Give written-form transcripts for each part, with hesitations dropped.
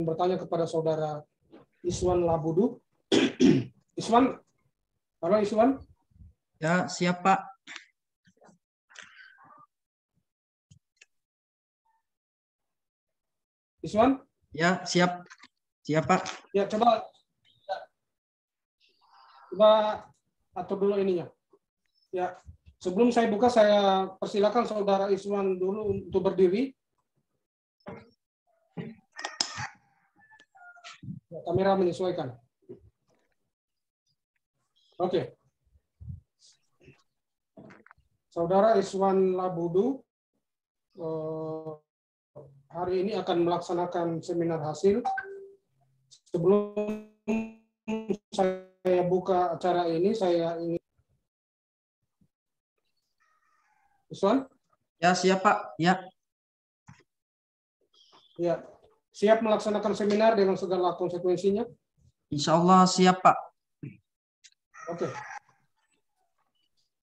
bertanya kepada saudara Iswan Labudu. Iswan, halo Iswan. Ya, siap Pak. Iswan? Ya, siap. Siap Pak. Ya, coba atur dulu ininya. Ya, sebelum saya buka, saya persilakan saudara Iswan dulu untuk berdiri. Ya, kamera menyesuaikan. Oke. Saudara Iswan Labudu hari ini akan melaksanakan seminar hasil. Sebelum saya buka acara ini, saya ingin Iswan? Ya, siap Pak. Ya. Ya. Siap melaksanakan seminar dengan segala konsekuensinya? Insya Allah siap Pak. Oke.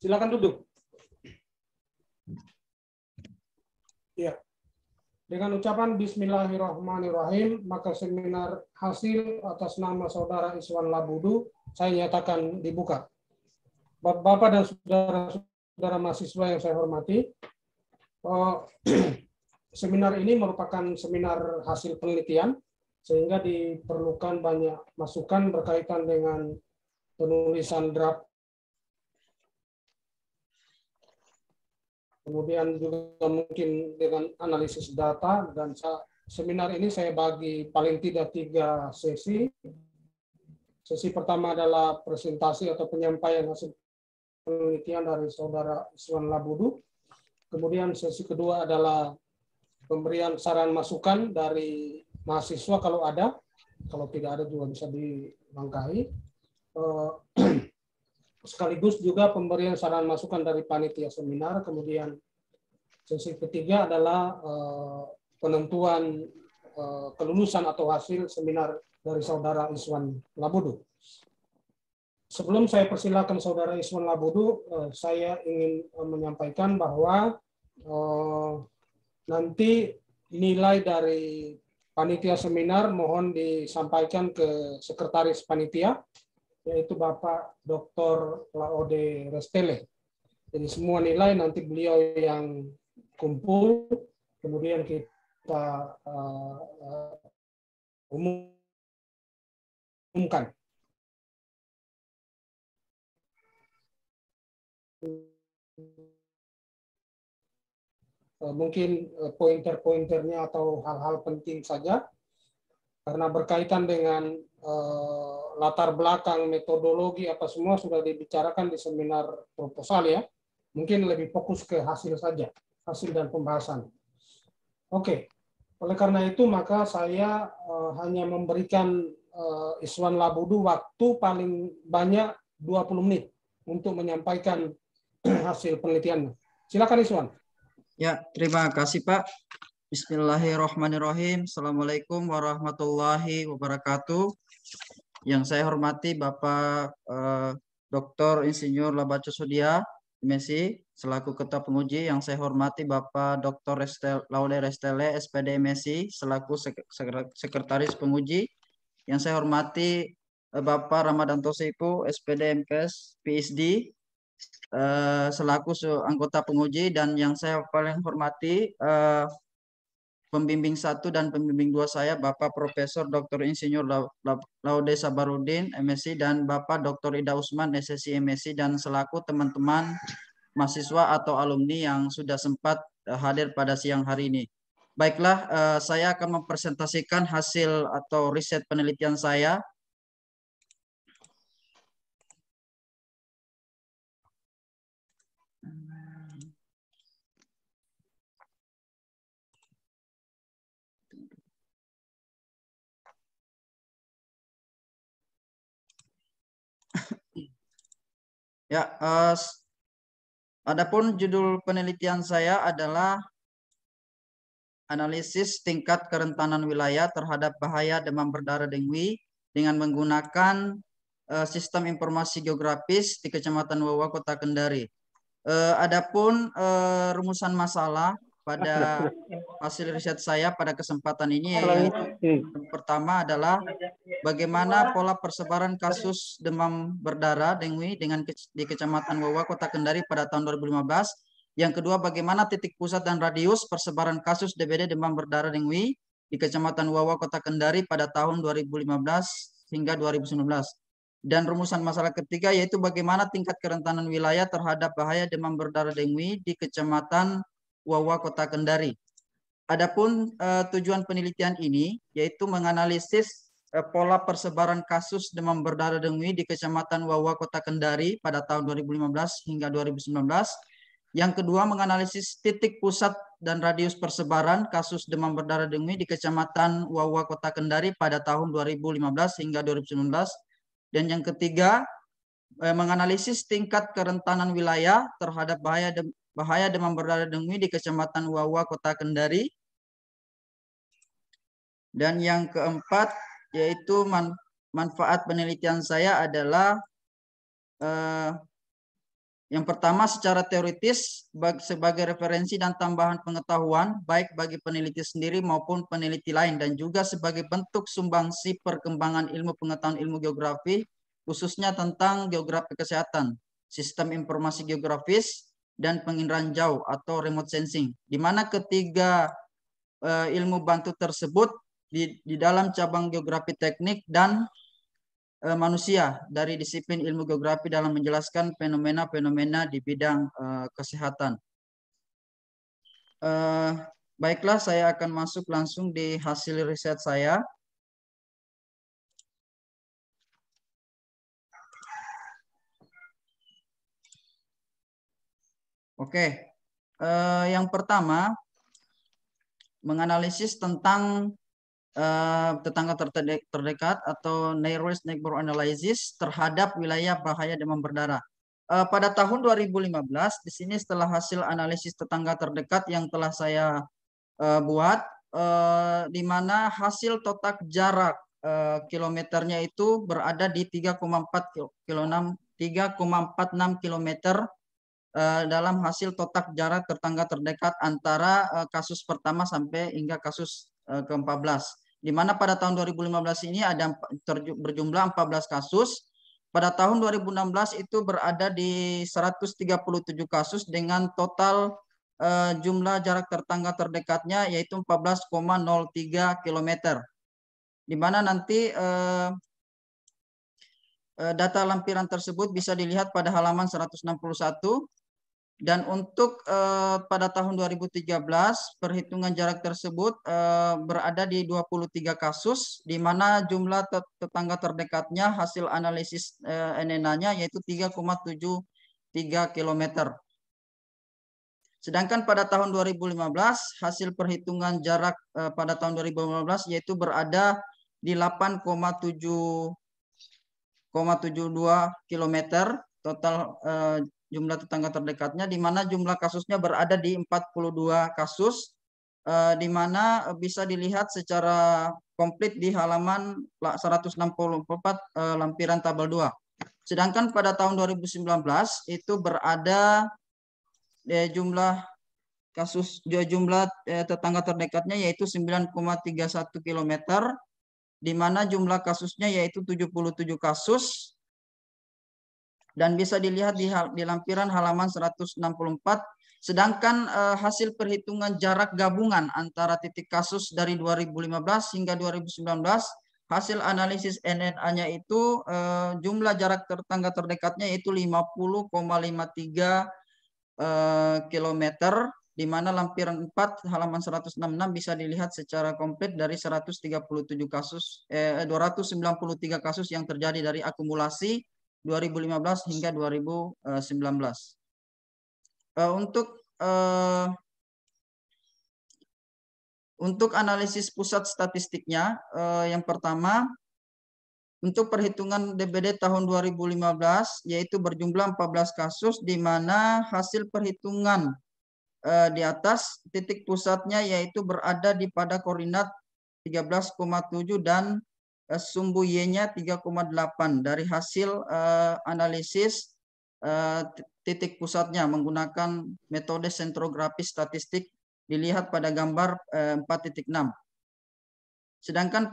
Silakan duduk. Ya. Dengan ucapan Bismillahirrahmanirrahim, maka seminar hasil atas nama saudara Iswan Labudu saya nyatakan dibuka. Bapak dan saudara-saudara mahasiswa yang saya hormati, seminar ini merupakan seminar hasil penelitian, sehingga diperlukan banyak masukan berkaitan dengan penulisan draft. Kemudian juga mungkin dengan analisis data, dan seminar ini saya bagi paling tidak 3 sesi. Sesi pertama adalah presentasi atau penyampaian hasil penelitian dari saudara Iswan Labudu. Kemudian sesi kedua adalah pemberian saran masukan dari mahasiswa kalau ada, kalau tidak ada juga bisa dilangkahi. Sekaligus juga pemberian saran masukan dari panitia seminar. Kemudian sesi ketiga adalah penentuan kelulusan atau hasil seminar dari saudara Iswan Labudu. Sebelum saya persilakan saudara Iswan Labudu, saya ingin menyampaikan bahwa nanti nilai dari panitia seminar mohon disampaikan ke sekretaris panitia, yaitu Bapak Dr. Laude Restele. Jadi semua nilai nanti beliau yang kumpul, kemudian kita umumkan. Mungkin pointer-pointernya atau hal-hal penting saja, karena berkaitan dengan latar belakang, metodologi, apa semua sudah dibicarakan di seminar proposal ya. Mungkin lebih fokus ke hasil saja, hasil dan pembahasan. Oke, oleh karena itu maka saya hanya memberikan Iswan Labudu waktu paling banyak 20 menit untuk menyampaikan hasil penelitiannya. Silakan Iswan. Ya, terima kasih Pak. Bismillahirrahmanirrahim. Assalamualaikum warahmatullahi wabarakatuh. Yang saya hormati Bapak Dr. Insinyur Labaco Sodia, MSI, selaku Ketua Penguji. Yang saya hormati Bapak Dr. Laude Restele, SPD MSI, selaku Sekretaris Penguji. Yang saya hormati Bapak Ramadanto Seipu, SPD MKes, PhD, selaku anggota penguji, dan yang saya paling hormati pembimbing 1 dan pembimbing 2 saya, Bapak Profesor Dr. Insinyur Laude Sabarudin, MSI, dan Bapak Dr. Ida Usman, SSI MSI, dan selaku teman-teman mahasiswa atau alumni yang sudah sempat hadir pada siang hari ini. Baiklah, saya akan mempresentasikan hasil atau riset penelitian saya. Ya, adapun judul penelitian saya adalah analisis tingkat kerentanan wilayah terhadap bahaya demam berdarah dengue dengan menggunakan sistem informasi geografis di Kecamatan Wawa, Kota Kendari. Adapun rumusan masalah pada hasil riset saya pada kesempatan ini, yaitu yang pertama adalah bagaimana pola persebaran kasus demam berdarah dengue di Kecamatan Wawa, Kota Kendari pada tahun 2015. Yang kedua, bagaimana titik pusat dan radius persebaran kasus DBD demam berdarah dengue di Kecamatan Wawa, Kota Kendari pada tahun 2015 hingga 2019. Dan rumusan masalah ketiga yaitu bagaimana tingkat kerentanan wilayah terhadap bahaya demam berdarah dengue di Kecamatan Wawa, Kota Kendari. Adapun tujuan penelitian ini yaitu menganalisis pola persebaran kasus demam berdarah dengue di Kecamatan Wawa, Kota Kendari pada tahun 2015 hingga 2019. Yang kedua, menganalisis titik pusat dan radius persebaran kasus demam berdarah dengue di Kecamatan Wawa, Kota Kendari pada tahun 2015 hingga 2019. Dan yang ketiga, menganalisis tingkat kerentanan wilayah terhadap bahaya demam berdarah dengue di Kecamatan Wawa, Kota Kendari. Dan yang keempat, yaitu manfaat penelitian saya adalah yang pertama, secara teoritis sebagai referensi dan tambahan pengetahuan baik bagi peneliti sendiri maupun peneliti lain, dan juga sebagai bentuk sumbangsi perkembangan ilmu pengetahuan ilmu geografi, khususnya tentang geografi kesehatan, sistem informasi geografis, dan penginderaan jauh atau remote sensing, di mana ketiga ilmu bantu tersebut di dalam cabang geografi teknik dan manusia dari disiplin ilmu geografi dalam menjelaskan fenomena-fenomena di bidang kesehatan. Baiklah, saya akan masuk langsung di hasil riset saya. Oke, yang pertama menganalisis tentang tetangga terdekat atau nearest neighbor analysis terhadap wilayah bahaya demam berdarah. Pada tahun 2015, di sini setelah hasil analisis tetangga terdekat yang telah saya buat, di mana hasil total jarak kilometernya itu berada di 3,46 kilometer dalam hasil total jarak tetangga terdekat antara kasus pertama sampai hingga kasus ke-14. Di mana pada tahun 2015 ini ada berjumlah 14 kasus. Pada tahun 2016 itu berada di 137 kasus dengan total jumlah jarak tetangga terdekatnya yaitu 14,03 km. Di mana nanti data lampiran tersebut bisa dilihat pada halaman 161. Dan untuk pada tahun 2013 perhitungan jarak tersebut berada di 23 kasus, di mana jumlah tetangga terdekatnya hasil analisis NNA-nya yaitu 3,73 km. Sedangkan pada tahun 2015 hasil perhitungan jarak pada tahun 2015 yaitu berada di 8,72 km total jumlah tetangga terdekatnya, di mana jumlah kasusnya berada di 42 kasus, di mana bisa dilihat secara komplit di halaman 164 lampiran tabel 2. Sedangkan pada tahun 2019 itu berada jumlah tetangga terdekatnya yaitu 9,31 km, di mana jumlah kasusnya yaitu 77 kasus. Dan bisa dilihat di lampiran halaman 164. Sedangkan hasil perhitungan jarak gabungan antara titik kasus dari 2015 hingga 2019, hasil analisis NNA-nya itu jumlah jarak tetangga terdekatnya yaitu 50,53 km, di mana lampiran 4 halaman 166 bisa dilihat secara komplit dari 293 kasus yang terjadi dari akumulasi 2015 hingga 2019. Untuk analisis pusat statistiknya, yang pertama untuk perhitungan DBD tahun 2015 yaitu berjumlah 14 kasus, di mana hasil perhitungan di atas titik pusatnya yaitu berada di pada koordinat 13,7 dan sumbu Y-nya 3,8 dari hasil analisis titik pusatnya menggunakan metode sentrografi statistik dilihat pada gambar 4.6. Sedangkan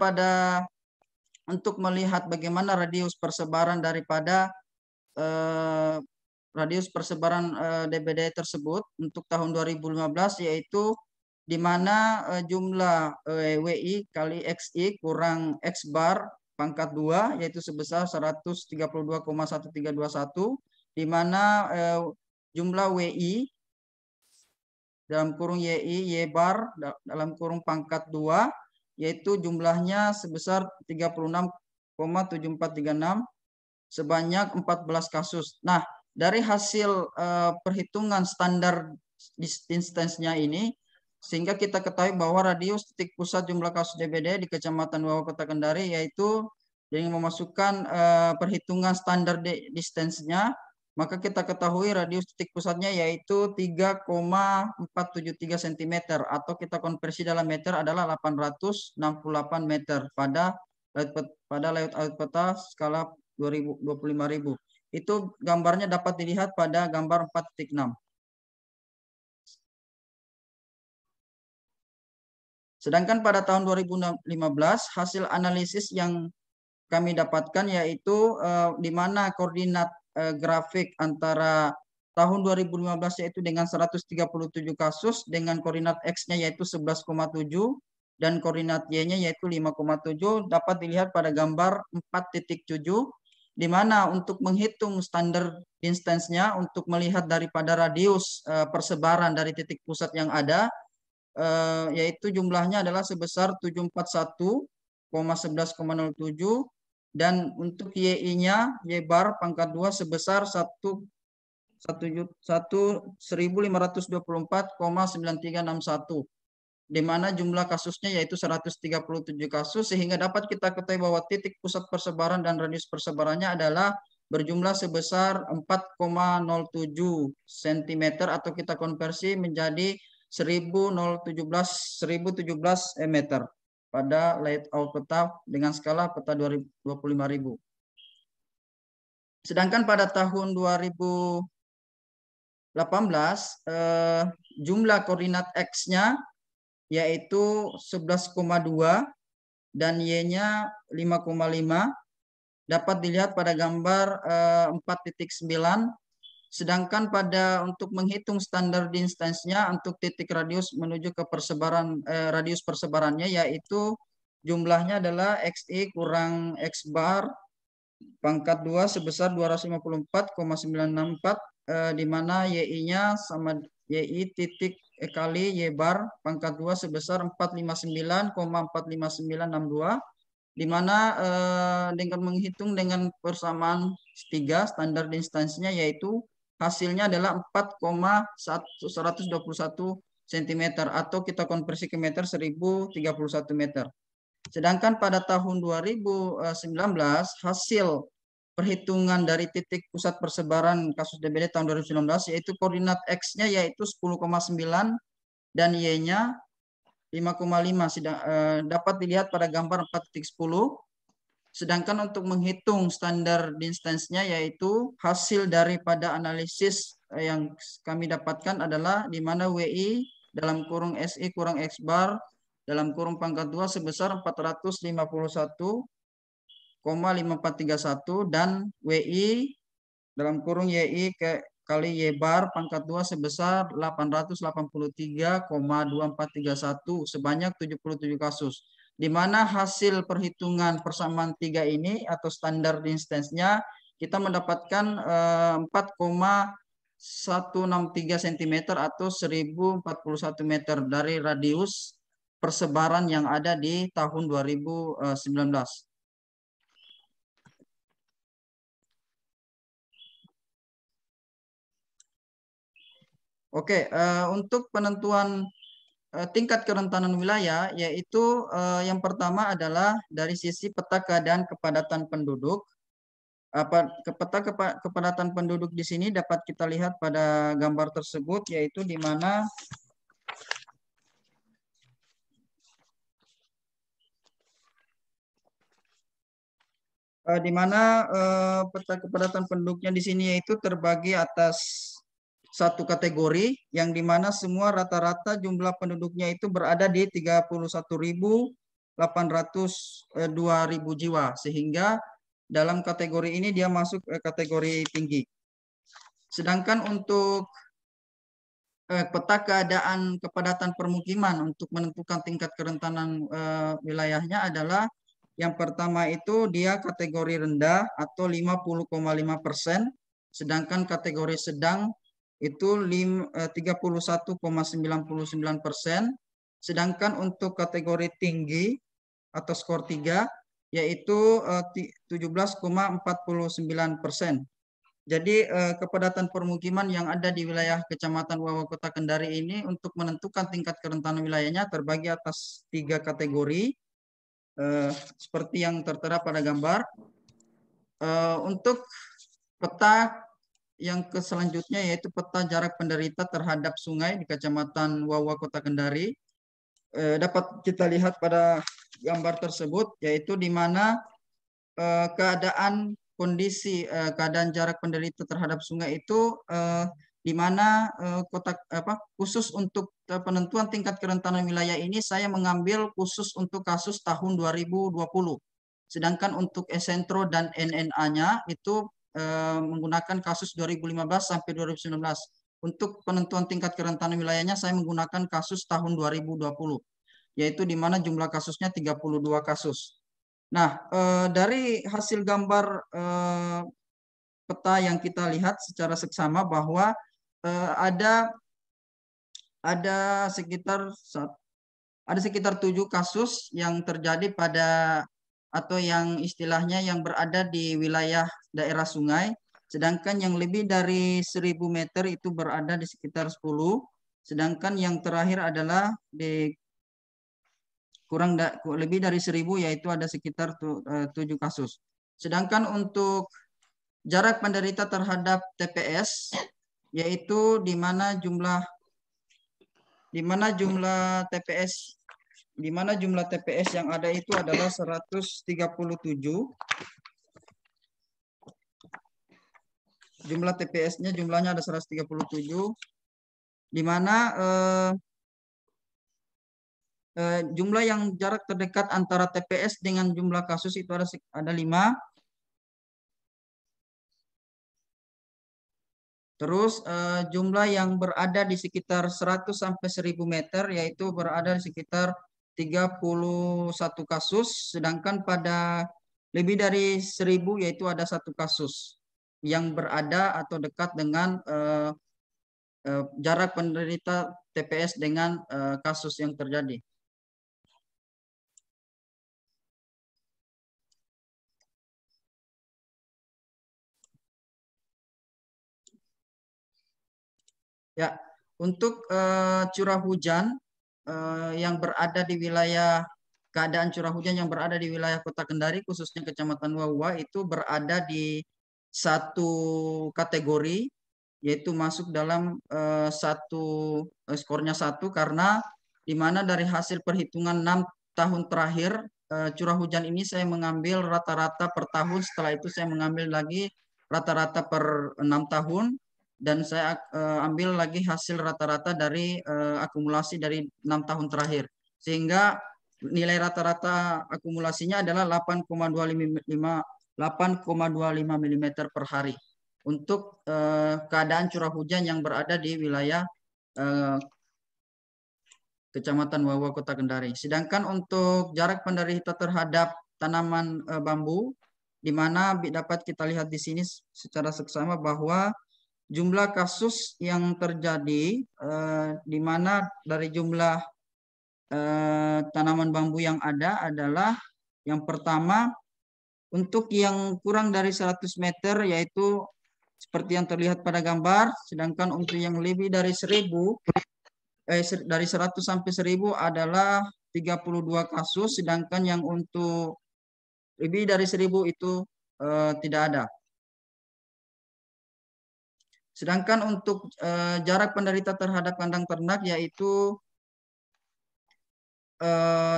untuk melihat bagaimana radius persebaran daripada DBD tersebut untuk tahun 2015, yaitu di mana jumlah WI kali XI kurang X bar pangkat 2 yaitu sebesar 132,1321, di mana jumlah WI dalam kurung YI Y bar dalam kurung pangkat 2 yaitu jumlahnya sebesar 36,7436 sebanyak 14 kasus. Nah, dari hasil perhitungan standar distance-nya ini, sehingga kita ketahui bahwa radius titik pusat jumlah kasus DBD di Kecamatan Wawa Kota Kendari yaitu dengan memasukkan perhitungan standar distance-nya, maka kita ketahui radius titik pusatnya yaitu 3,473 cm atau kita konversi dalam meter adalah 868 meter pada layout peta skala 25.000. Itu gambarnya dapat dilihat pada gambar 4.6. Sedangkan pada tahun 2015 hasil analisis yang kami dapatkan yaitu di mana koordinat grafik antara tahun 2015 yaitu dengan 137 kasus dengan koordinat X-nya yaitu 11,7 dan koordinat Y-nya yaitu 5,7 dapat dilihat pada gambar 4.7, di mana untuk menghitung standar distance-nya untuk melihat daripada radius persebaran dari titik pusat yang ada, yaitu jumlahnya adalah sebesar 741,11,07 dan untuk YI-nya Y bar pangkat 2 sebesar 1524,9361, di mana jumlah kasusnya yaitu 137 kasus, sehingga dapat kita ketahui bahwa titik pusat persebaran dan radius persebarannya adalah berjumlah sebesar 4,07 cm atau kita konversi menjadi 1017 meter pada layout peta dengan skala peta 25.000. Sedangkan pada tahun 2018 jumlah koordinat X-nya yaitu 11,2 dan Y-nya 5,5 dapat dilihat pada gambar 4.9. Sedangkan untuk menghitung standar distance-nya untuk titik radius menuju ke radius persebarannya yaitu jumlahnya adalah XI kurang X bar pangkat 2 sebesar 254,964, di mana YI-nya sama YI titik kali Y bar pangkat 2 sebesar 459,45962, di mana dengan menghitung dengan persamaan 3 standar distance-nya yaitu hasilnya adalah 4,121 cm atau kita konversi ke meter 1031 meter. Sedangkan pada tahun 2019 hasil perhitungan dari titik pusat persebaran kasus DBD tahun 2019 yaitu koordinat X-nya yaitu 10,9 dan Y-nya 5,5 dapat dilihat pada gambar 4.10. Sedangkan untuk menghitung standar distance-nya yaitu hasil daripada analisis yang kami dapatkan adalah di mana WI dalam kurung SI kurang X bar dalam kurung pangkat 2 sebesar 451,5431 dan WI dalam kurung YI kali Y bar pangkat 2 sebesar 883,2431 sebanyak 77 kasus. Di mana hasil perhitungan persamaan 3 ini atau standar distance-nya kita mendapatkan 4,163 cm atau 1041 meter dari radius persebaran yang ada di tahun 2019. Oke, untuk penentuan tingkat kerentanan wilayah, yaitu yang pertama adalah dari sisi peta keadaan kepadatan penduduk. Peta kepadatan penduduk di sini dapat kita lihat pada gambar tersebut, yaitu di mana peta kepadatan penduduknya di sini yaitu terbagi atas satu kategori yang dimana semua rata-rata jumlah penduduknya itu berada di 31.802 jiwa, sehingga dalam kategori ini dia masuk kategori tinggi. Sedangkan untuk peta keadaan kepadatan permukiman untuk menentukan tingkat kerentanan wilayahnya adalah yang pertama itu dia kategori rendah atau 50,5%, sedangkan kategori sedang itu 31,99%, sedangkan untuk kategori tinggi atau skor 3 yaitu 17,49%. Jadi kepadatan permukiman yang ada di wilayah Kecamatan Wawa Kota Kendari ini untuk menentukan tingkat kerentanan wilayahnya terbagi atas 3 kategori seperti yang tertera pada gambar. Untuk peta yang selanjutnya yaitu peta jarak penderita terhadap sungai di Kecamatan Wawa Kota Kendari. Dapat kita lihat pada gambar tersebut yaitu di mana keadaan kondisi keadaan jarak penderita terhadap sungai itu di mana khusus untuk penentuan tingkat kerentanan wilayah ini saya mengambil khusus untuk kasus tahun 2020. Sedangkan untuk Esentro dan NNA-nya itu menggunakan kasus 2015 sampai 2019. Untuk penentuan tingkat kerentanan wilayahnya saya menggunakan kasus tahun 2020, yaitu di mana jumlah kasusnya 32 kasus. Nah, dari hasil gambar peta yang kita lihat secara seksama bahwa ada sekitar 7 kasus yang terjadi pada atau yang istilahnya yang berada di wilayah daerah sungai, sedangkan yang lebih dari 1.000 meter itu berada di sekitar 10, sedangkan yang terakhir adalah di lebih dari 1.000 yaitu ada sekitar 7 kasus. Sedangkan untuk jarak penderita terhadap TPS yaitu di mana jumlah TPS yang ada itu adalah 137. Jumlah TPS-nya jumlahnya ada 137, di mana jumlah yang jarak terdekat antara TPS dengan jumlah kasus itu ada 5. Terus jumlah yang berada di sekitar 100 sampai 1.000 meter yaitu berada di sekitar 31 kasus, sedangkan pada lebih dari 1.000 yaitu ada 1 kasus yang berada atau dekat dengan jarak penderita TPS dengan kasus yang terjadi. Ya, untuk curah hujan yang berada di wilayah keadaan curah hujan yang berada di wilayah Kota Kendari khususnya Kecamatan Wawa itu berada di satu kategori yaitu masuk dalam skornya 1 karena di mana dari hasil perhitungan 6 tahun terakhir curah hujan ini saya mengambil rata-rata per tahun, setelah itu saya mengambil lagi rata-rata per 6 tahun. Dan saya ambil lagi hasil rata-rata dari akumulasi dari 6 tahun terakhir. Sehingga nilai rata-rata akumulasinya adalah 8,25 mm per hari. Untuk keadaan curah hujan yang berada di wilayah Kecamatan Wawa Kota Kendari. Sedangkan untuk jarak penderita terhadap tanaman bambu, di mana dapat kita lihat di sini secara seksama bahwa jumlah kasus yang terjadi di mana dari jumlah tanaman bambu yang ada adalah yang pertama untuk yang kurang dari 100 meter yaitu seperti yang terlihat pada gambar, sedangkan untuk yang lebih dari 1.000 dari 100 sampai 1.000 adalah 32 kasus, sedangkan yang untuk lebih dari 1.000 itu tidak ada. Sedangkan untuk jarak penderita terhadap kandang ternak yaitu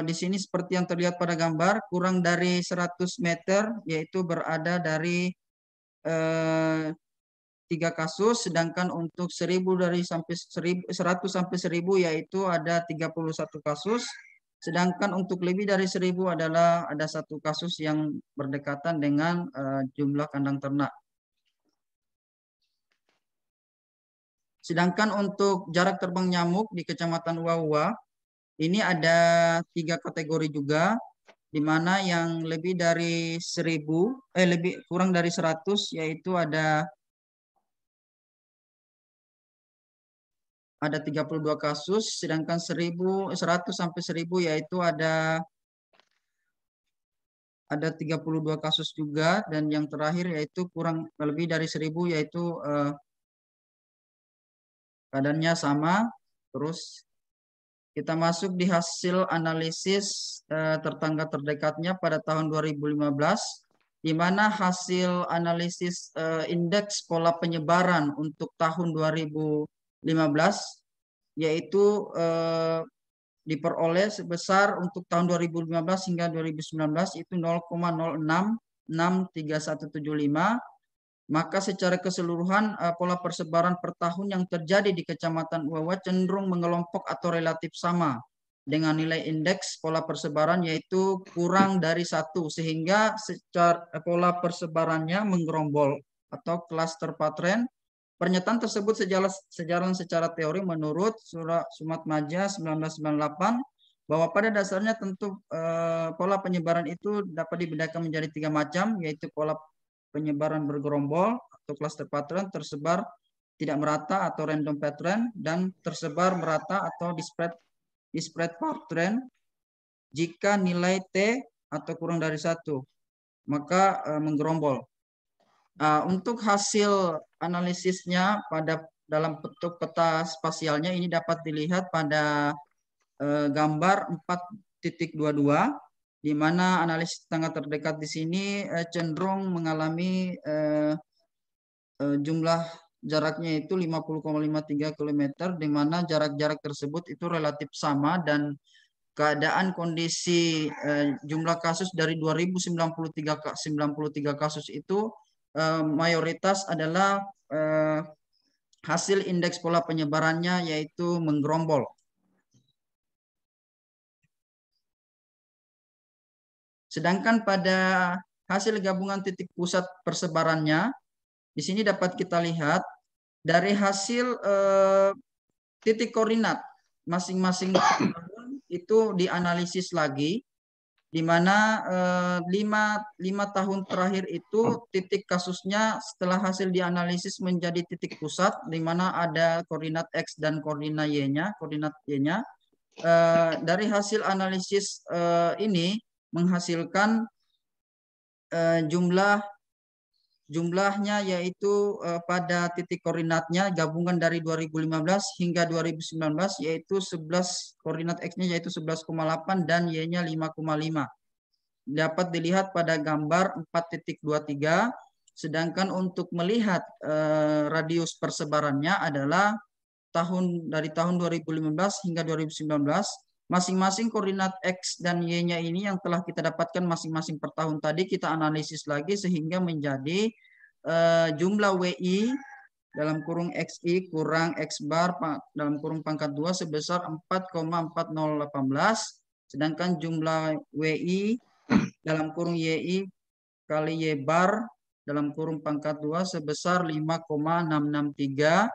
di sini seperti yang terlihat pada gambar kurang dari 100 meter yaitu berada dari 3 kasus, sedangkan untuk 100 sampai 1000 yaitu ada 31 kasus, sedangkan untuk lebih dari 1000 adalah ada 1 kasus yang berdekatan dengan jumlah kandang ternak. Sedangkan untuk jarak terbang nyamuk di Kecamatan Uwa-Uwa, ini ada 3 kategori juga, di mana yang lebih dari 1000, kurang dari 100 yaitu ada 32 kasus, sedangkan 100 sampai 1000 yaitu ada 32 kasus juga, dan yang terakhir yaitu kurang lebih dari 1000 yaitu keadaannya sama. Terus kita masuk di hasil analisis tetangga terdekatnya pada tahun 2015, di mana hasil analisis indeks pola penyebaran untuk tahun 2015 yaitu diperoleh sebesar untuk tahun 2015 hingga 2019 itu 0,066375. Maka secara keseluruhan pola persebaran per tahun yang terjadi di Kecamatan Uwa-Uwa cenderung mengelompok atau relatif sama dengan nilai indeks pola persebaran yaitu kurang dari 1, sehingga secara pola persebarannya menggerombol atau cluster pattern. Pernyataan tersebut sejalan secara teori menurut Surat Sumatmaja 1998 bahwa pada dasarnya tentu pola penyebaran itu dapat dibedakan menjadi 3 macam, yaitu pola penyebaran bergerombol atau cluster pattern, tersebar tidak merata atau random pattern, dan tersebar merata atau disparate pattern. Jika nilai T atau kurang dari 1, maka menggerombol. Untuk hasil analisisnya dalam bentuk peta spasialnya ini dapat dilihat pada gambar 4.22, di mana analisis tetangga terdekat di sini cenderung mengalami jumlah jaraknya itu 50,53 km, di mana jarak-jarak tersebut itu relatif sama, dan keadaan kondisi jumlah kasus dari 2093 kasus itu mayoritas adalah hasil indeks pola penyebarannya yaitu menggerombol. Sedangkan pada hasil gabungan titik pusat persebarannya, di sini dapat kita lihat dari hasil titik koordinat masing-masing tahun itu dianalisis lagi, di mana 5 tahun terakhir itu titik kasusnya setelah hasil dianalisis menjadi titik pusat, di mana ada koordinat X dan koordinat Y-nya. Dari hasil analisis ini menghasilkan jumlahnya yaitu pada titik koordinatnya gabungan dari 2015 hingga 2019 yaitu 11, koordinat X-nya yaitu 11,8 dan Y-nya 5,5. Dapat dilihat pada gambar 4.23. Sedangkan untuk melihat radius persebarannya adalah dari tahun 2015 hingga 2019, masing-masing koordinat X dan Y-nya ini yang telah kita dapatkan masing-masing per tahun tadi kita analisis lagi sehingga menjadi jumlah WI dalam kurung XI kurang X bar dalam kurung pangkat 2 sebesar 4,4018, sedangkan jumlah WI dalam kurung YI kali Y bar dalam kurung pangkat 2 sebesar 5,663,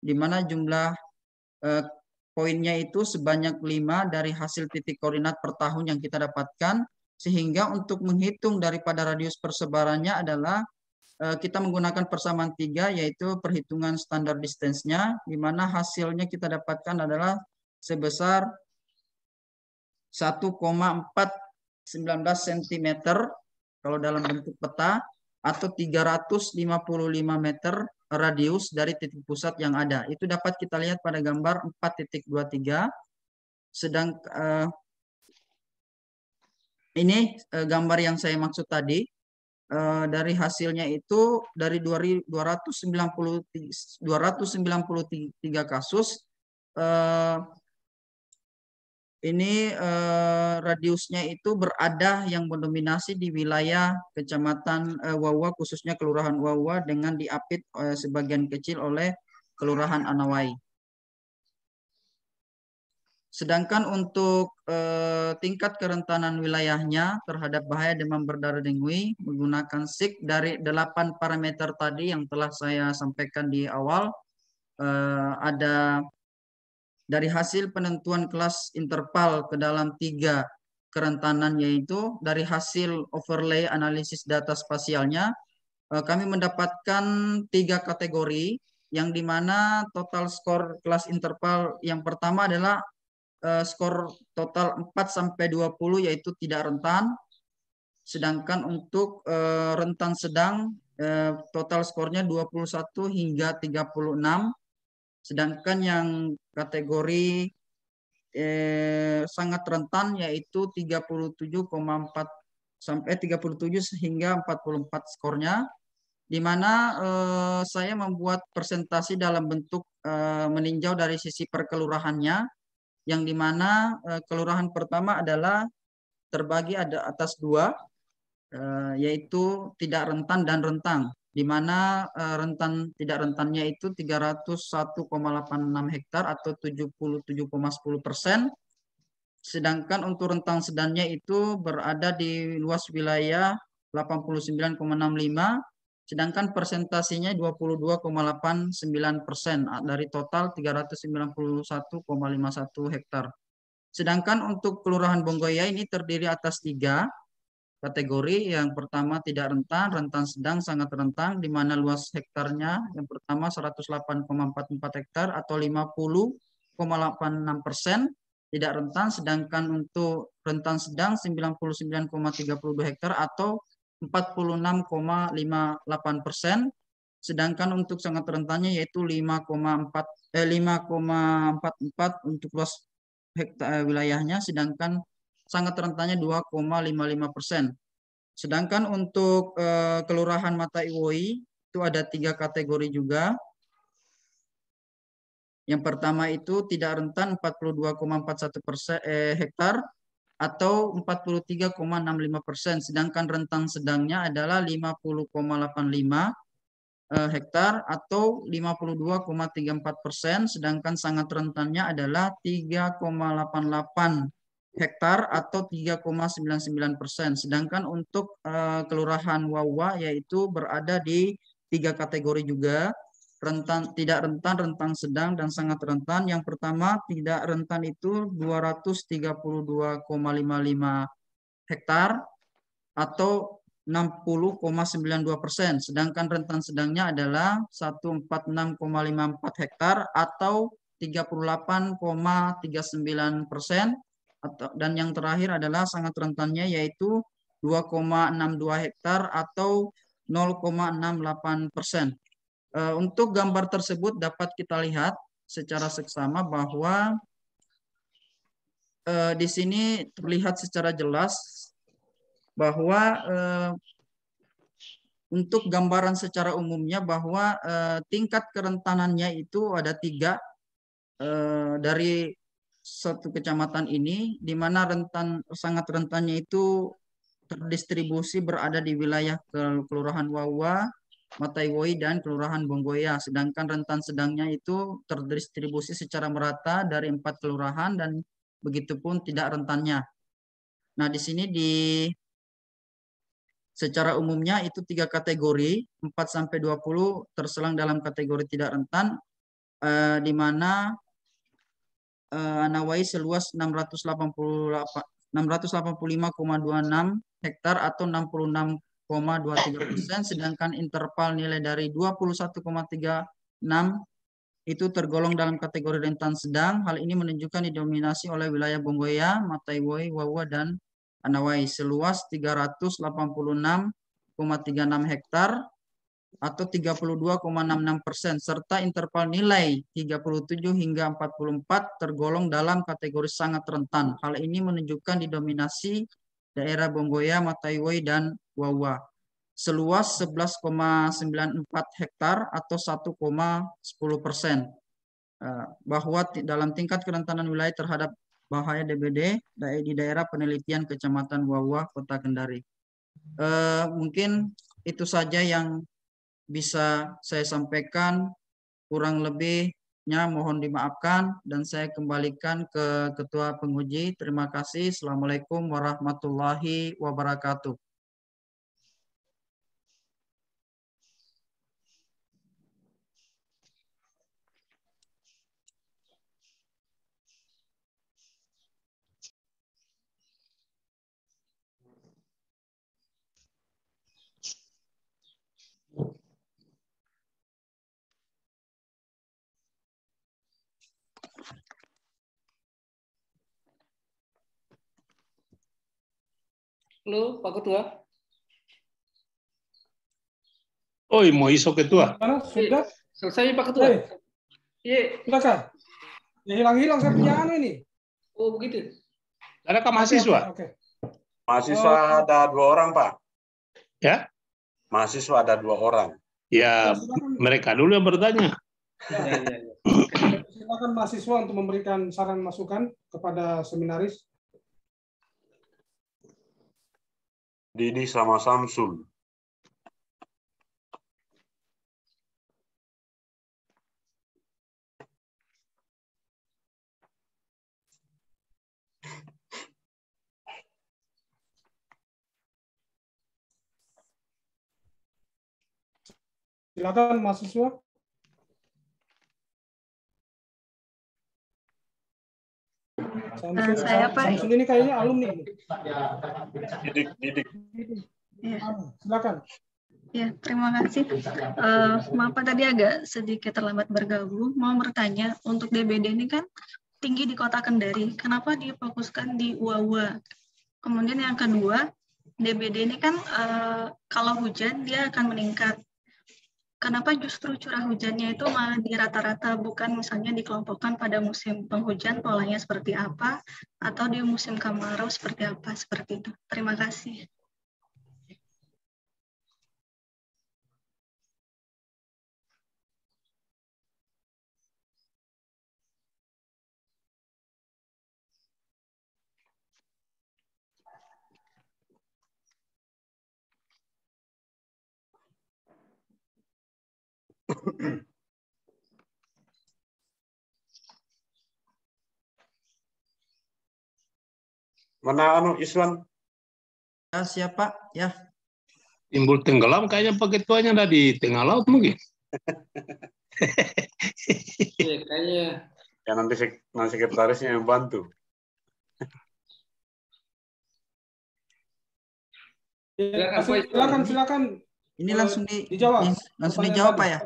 di mana jumlah poinnya itu sebanyak 5 dari hasil titik koordinat per tahun yang kita dapatkan, sehingga untuk menghitung daripada radius persebarannya adalah kita menggunakan persamaan 3 yaitu perhitungan standar distance-nya, di mana hasilnya kita dapatkan adalah sebesar 1,419 cm kalau dalam bentuk peta, atau 355 meter radius dari titik pusat yang ada. Itu dapat kita lihat pada gambar 4.23. Sedang ini gambar yang saya maksud tadi. Dari hasilnya itu dari 293 kasus ini radiusnya itu berada yang mendominasi di wilayah Kecamatan Wawa, khususnya Kelurahan Wawa, dengan diapit sebagian kecil oleh Kelurahan Anawai. Sedangkan untuk tingkat kerentanan wilayahnya terhadap bahaya demam berdarah dengue menggunakan SIG dari 8 parameter tadi yang telah saya sampaikan di awal. Ada dari hasil penentuan kelas interval ke dalam 3 kerentanan, yaitu dari hasil overlay analisis data spasialnya, kami mendapatkan 3 kategori, yang dimana total skor kelas interval yang pertama adalah skor total 4-20, yaitu tidak rentan. Sedangkan untuk rentan sedang total skornya 21 hingga 36. Sedangkan yang kategori sangat rentan yaitu 37,4 sampai 37 hingga 44 skornya, di mana saya membuat presentasi dalam bentuk meninjau dari sisi perkelurahannya, yang dimana kelurahan pertama adalah terbagi ada atas 2, yaitu tidak rentan dan rentang, di mana rentan tidak rentannya itu 301,86 hektar atau 77,10%, sedangkan untuk rentang sedangnya itu berada di luas wilayah 89,65, sedangkan persentasinya 22,89% dari total 391,51 hektar. Sedangkan untuk Kelurahan Bonggoya ini terdiri atas 3 kategori. Yang pertama tidak rentan, rentan sedang, sangat rentan, di mana luas hektarnya yang pertama 108,44 hektar atau 50,86%, tidak rentan. Sedangkan untuk rentan sedang 99,32 hektar atau 46,58%. Sedangkan untuk sangat rentannya yaitu 5,44 untuk luas hektar wilayahnya, sedangkan sangat rentannya 2,55%. Sedangkan untuk Kelurahan Mata Iwoi itu ada 3 kategori juga. Yang pertama itu tidak rentan 42,41 hektar atau 43,65%, sedangkan rentan sedangnya adalah 50,85 hektar atau 52,34%, sedangkan sangat rentannya adalah 3,88 hektar atau 3,99%. Sedangkan untuk Kelurahan Wawa yaitu berada di 3 kategori juga, rentan, tidak rentan, rentan sedang, dan sangat rentan. Yang pertama tidak rentan itu 232,55 hektar atau 60,92%, sedangkan rentan sedangnya adalah 146,54 hektar atau 38,39%, dan yang terakhir adalah sangat rentannya yaitu 2,62 hektar atau 0,68%. Untuk gambar tersebut dapat kita lihat secara seksama bahwa di sini terlihat secara jelas bahwa untuk gambaran secara umumnya bahwa tingkat kerentanannya itu ada 3 dari satu kecamatan ini, di mana sangat rentannya itu terdistribusi berada di wilayah Kelurahan Wawa, Mata Iwoi, dan Kelurahan Bonggoya. Sedangkan rentan sedangnya itu terdistribusi secara merata dari 4 kelurahan, dan begitupun tidak rentannya. Nah, di sini secara umumnya itu 3 kategori, 4-20 terselang dalam kategori tidak rentan, di mana Anawai seluas 685,26 hektar atau 66,23%, sedangkan interval nilai dari 21,36 itu tergolong dalam kategori rentan sedang. Hal ini menunjukkan didominasi oleh wilayah Bonggoya, Mata Iwoi, Wawa, dan Anawai seluas 386,36 hektar atau 32,66%, serta interval nilai 37 hingga 44 tergolong dalam kategori sangat rentan. Hal ini menunjukkan didominasi daerah Bonggoya, Mata Iwoi, dan Wawa seluas 11,94 hektar atau 1,10%. Bahwa dalam tingkat kerentanan wilayah terhadap bahaya DBD di daerah penelitian Kecamatan Wawa, Kota Kendari. Mungkin itu saja yang bisa saya sampaikan, kurang lebihnya mohon dimaafkan dan saya kembalikan ke Ketua Penguji. Terima kasih. Assalamualaikum warahmatullahi wabarakatuh. Halo, Pak Ketua. Oh, mau iso ketua. Sudah? Selesai, Pak Ketua. Iya. Silakan. Ya, hilang-hilang saya punya ini. Oh, begitu. Adakah mahasiswa? Oke. Mahasiswa ada 2 orang, Pak. Ya? Mahasiswa ada 2 orang. Ya, mereka dulu yang bertanya. Ya. Silakan mahasiswa untuk memberikan saran masukan kepada seminaris. Didi sama Samsul. Silakan mahasiswa. Saya Pak. Samsul ini kayaknya alumni. Didik. Ya, Silakan. ya, terima kasih. Maaf Pak, tadi agak sedikit terlambat bergabung. Mau bertanya, untuk DBD ini kan tinggi di Kota Kendari. Kenapa difokuskan di Wawa? Kemudian yang kedua, DBD ini kan kalau hujan dia akan meningkat. Kenapa justru curah hujannya itu malah di rata-rata, bukan misalnya dikelompokkan pada musim penghujan polanya seperti apa, atau di musim kemarau seperti apa, seperti itu. Terima kasih. Mana Iswan? Ya, siapa? Ya. Timbul tenggelam kayaknya Pak Ketuanya ada di tengah laut mungkin. Iya, kayaknya. Ya nanti sekretarisnya yang bantu. Silakan. Ini langsung dijawab. langsung dijawab Pak ya.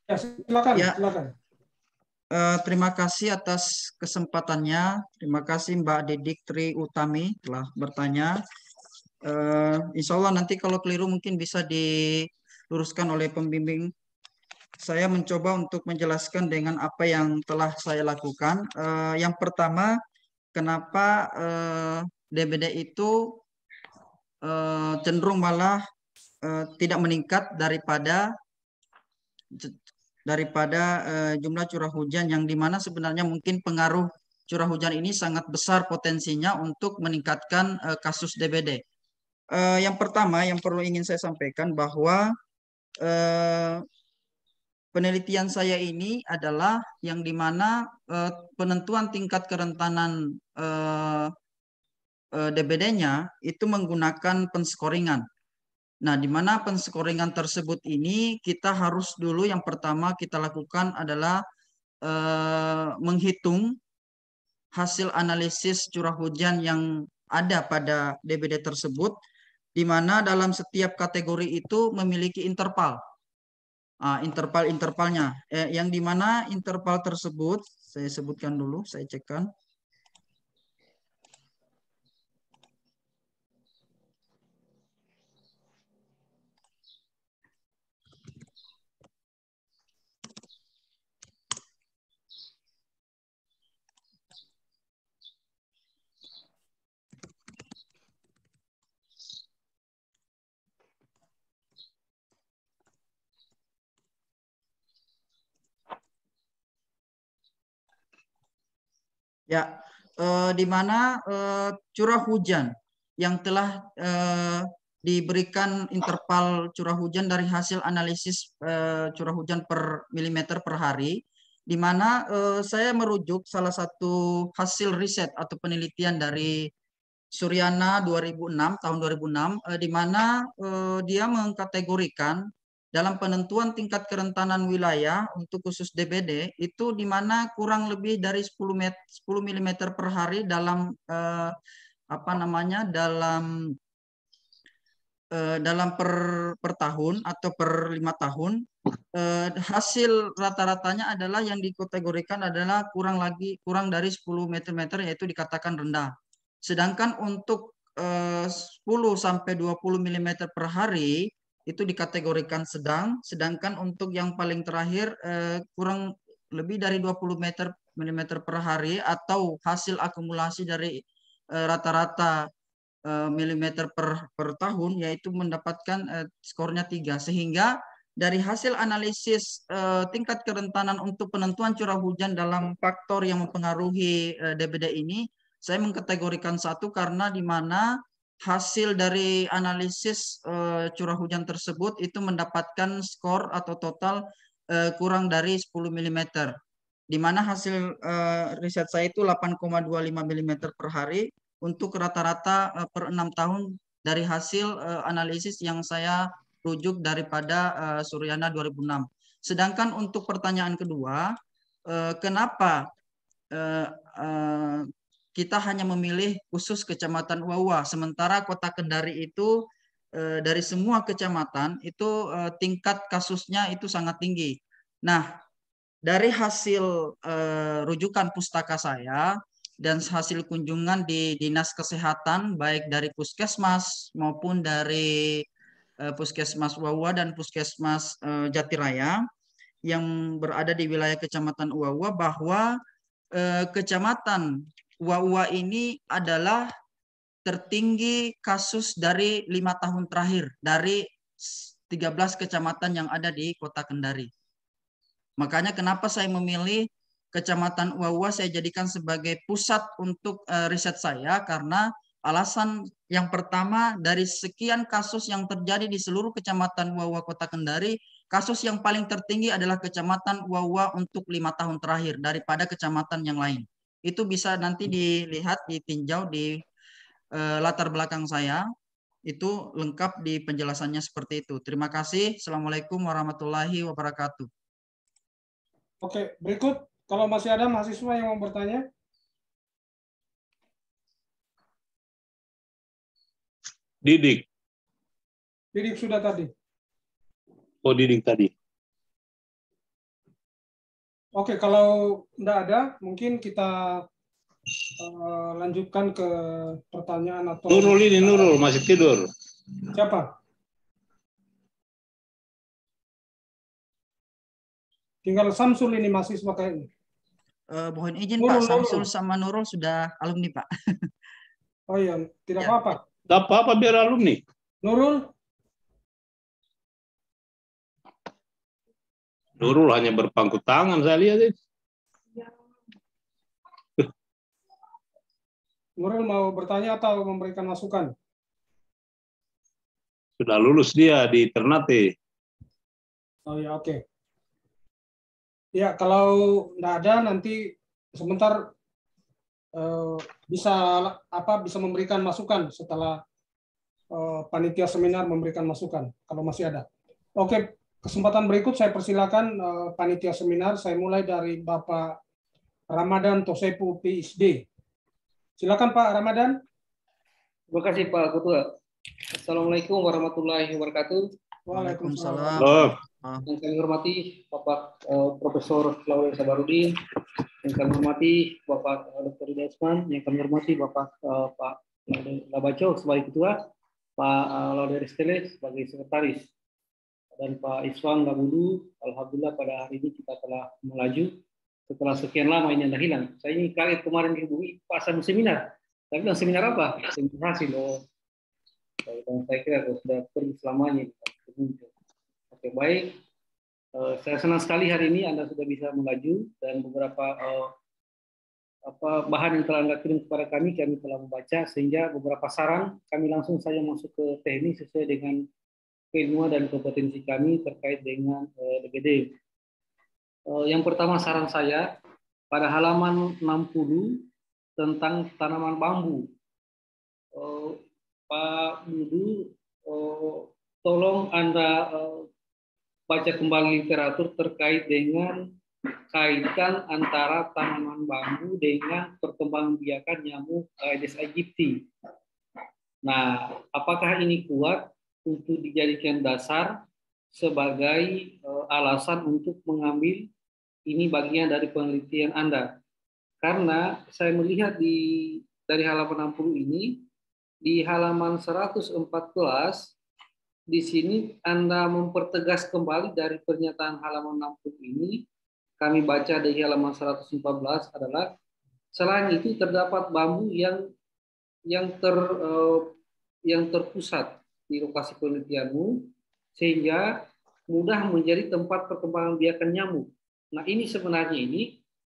Ya, silakan. Terima kasih atas kesempatannya. Terima kasih Mbak Didik Tri Utami telah bertanya. Insya Allah nanti kalau keliru mungkin bisa diluruskan oleh pembimbing. Saya mencoba untuk menjelaskan dengan apa yang telah saya lakukan. Yang pertama, kenapa DBD itu cenderung malah tidak meningkat daripada jumlah curah hujan, yang dimana sebenarnya mungkin pengaruh curah hujan ini sangat besar potensinya untuk meningkatkan kasus DBD. Yang pertama yang perlu ingin saya sampaikan bahwa penelitian saya ini adalah yang dimana penentuan tingkat kerentanan DBD-nya itu menggunakan penskoringan. Nah, di mana penskoringan tersebut ini kita harus dulu yang pertama kita lakukan adalah menghitung hasil analisis curah hujan yang ada pada DBD tersebut, di mana dalam setiap kategori itu memiliki interval. Interval-intervalnya, yang di mana interval tersebut saya sebutkan dulu, saya cekkan. Ya, di mana curah hujan yang telah diberikan interval curah hujan dari hasil analisis curah hujan per milimeter per hari, di mana saya merujuk salah satu hasil riset atau penelitian dari Suryana 2006 tahun 2006, di mana dia mengkategorikan dalam penentuan tingkat kerentanan wilayah untuk khusus DBD itu di mana kurang lebih dari 10 mm per hari dalam dalam per tahun atau per 5 tahun. Hasil rata-ratanya adalah yang dikategorikan adalah kurang dari 10 meter yaitu dikatakan rendah. Sedangkan untuk 10 sampai 20 mm per hari itu dikategorikan sedang, sedangkan untuk yang paling terakhir kurang lebih dari 20 mm per hari atau hasil akumulasi dari rata-rata milimeter per tahun, yaitu mendapatkan skornya 3. Sehingga dari hasil analisis tingkat kerentanan untuk penentuan curah hujan dalam faktor yang mempengaruhi DBD ini, saya mengkategorikan 1 karena di mana hasil dari analisis curah hujan tersebut itu mendapatkan skor atau total kurang dari 10 mm. Di mana hasil riset saya itu 8,25 mm per hari untuk rata-rata per 6 tahun dari hasil analisis yang saya rujuk daripada Suryana 2006. Sedangkan untuk pertanyaan kedua, kenapa kita hanya memilih khusus Kecamatan Uwa-Uwa, sementara Kota Kendari itu dari semua kecamatan itu tingkat kasusnya itu sangat tinggi. Nah, dari hasil rujukan pustaka saya dan hasil kunjungan di Dinas Kesehatan baik dari Puskesmas maupun dari Puskesmas Uwa-Uwa dan Puskesmas Jatiraya yang berada di wilayah Kecamatan Uwa-Uwa, bahwa Kecamatan Uwa-Uwa ini adalah tertinggi kasus dari 5 tahun terakhir dari 13 kecamatan yang ada di Kota Kendari. Makanya kenapa saya memilih Kecamatan Uwa-Uwa saya jadikan sebagai pusat untuk riset saya, karena alasan yang pertama, dari sekian kasus yang terjadi di seluruh Kecamatan Uwa-Uwa Kota Kendari, kasus yang paling tertinggi adalah Kecamatan Uwa-Uwa untuk 5 tahun terakhir daripada kecamatan yang lain. Itu bisa nanti dilihat, ditinjau di latar belakang saya. Itu lengkap di penjelasannya seperti itu. Terima kasih. Assalamualaikum warahmatullahi wabarakatuh. Oke, berikut kalau masih ada mahasiswa yang mau bertanya. Didik. Didik sudah tadi. Oh, Didik tadi. Oke, kalau tidak ada, mungkin kita lanjutkan ke pertanyaan atau... Nurul masih tidur. Siapa? Tinggal Samsul ini mahasiswa kayaknya. Mohon izin Pak, Samsul sama Nurul sudah alumni Pak. Oh iya, tidak apa-apa. Tidak apa-apa biar alumni. Nurul hanya berpangku tangan saya lihat. Nurul mau bertanya atau memberikan masukan? Sudah lulus dia di Ternate. Oh ya, oke. Ya, kalau tidak ada nanti sebentar bisa memberikan masukan setelah panitia seminar memberikan masukan kalau masih ada. Oke, kesempatan berikut saya persilakan panitia seminar. Saya mulai dari Bapak Ramadan Tosepu PhD. Silakan Pak Ramadan. Terima kasih Pak Ketua. Assalamualaikum warahmatullahi wabarakatuh. Waalaikumsalam. Yang kami hormati Bapak Profesor Laurel Sabarudin, yang kami hormati Bapak Dr. Desman, yang kami hormati Bapak Pak Labaco sebagai Ketua, Pak Laudere Stele sebagai Sekretaris, dan Pak Iswan Gabudu. Alhamdulillah pada hari ini kita telah melaju setelah sekian lama ini Anda hilang. Saya ini kaget kemarin dihubungi Pak Sam seminar. Tapi bilang seminar apa? Seminar hasil loh. Dan saya kira sudah pergi selamanya. Oke, baik. Saya senang sekali hari ini Anda sudah bisa melaju dan beberapa bahan yang telah Anda kirim kepada kami telah membaca, sehingga beberapa saran kami langsung saja masuk ke teknis sesuai dengan keilmuan dan kompetensi kami terkait dengan DBD. Yang pertama saran saya, pada halaman 60 tentang tanaman bambu. Pak Budu, tolong Anda baca kembali literatur terkait dengan kaitan antara tanaman bambu dengan perkembangbiakan nyamuk Aedes aegypti. Nah, apakah ini kuat untuk dijadikan dasar sebagai alasan untuk mengambil ini bagian dari penelitian Anda? Karena saya melihat dari halaman 60 ini, di halaman 114, di sini Anda mempertegas kembali dari pernyataan halaman 60 ini. Kami baca dari halaman 114 adalah, selain itu terdapat bambu yang terpusat di lokasi penelitianmu, sehingga mudah menjadi tempat perkembangbiakan nyamuk. Nah, ini sebenarnya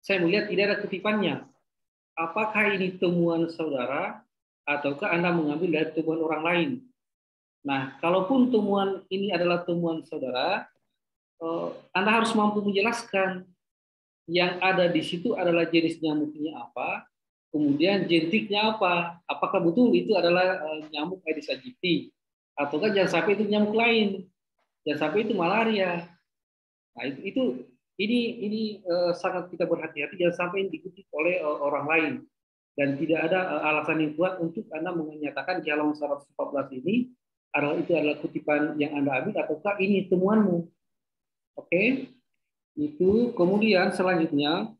saya melihat tidak ada kutipannya. Apakah ini temuan saudara ataukah Anda mengambil dari temuan orang lain? Nah, kalaupun temuan ini adalah temuan saudara, Anda harus mampu menjelaskan yang ada di situ adalah jenis nyamuknya apa, kemudian jentiknya apa, apakah betul itu adalah nyamuk Aedes aegypti, ataukah jangan sampai itu nyamuk lain, jangan sampai itu malaria. Nah, ini sangat kita berhati-hati jangan sampai dikutip oleh orang lain, dan tidak ada alasan yang kuat untuk Anda menyatakan di halaman 114 ini adalah kutipan yang Anda ambil ataukah ini temuanmu. Oke. Itu kemudian selanjutnya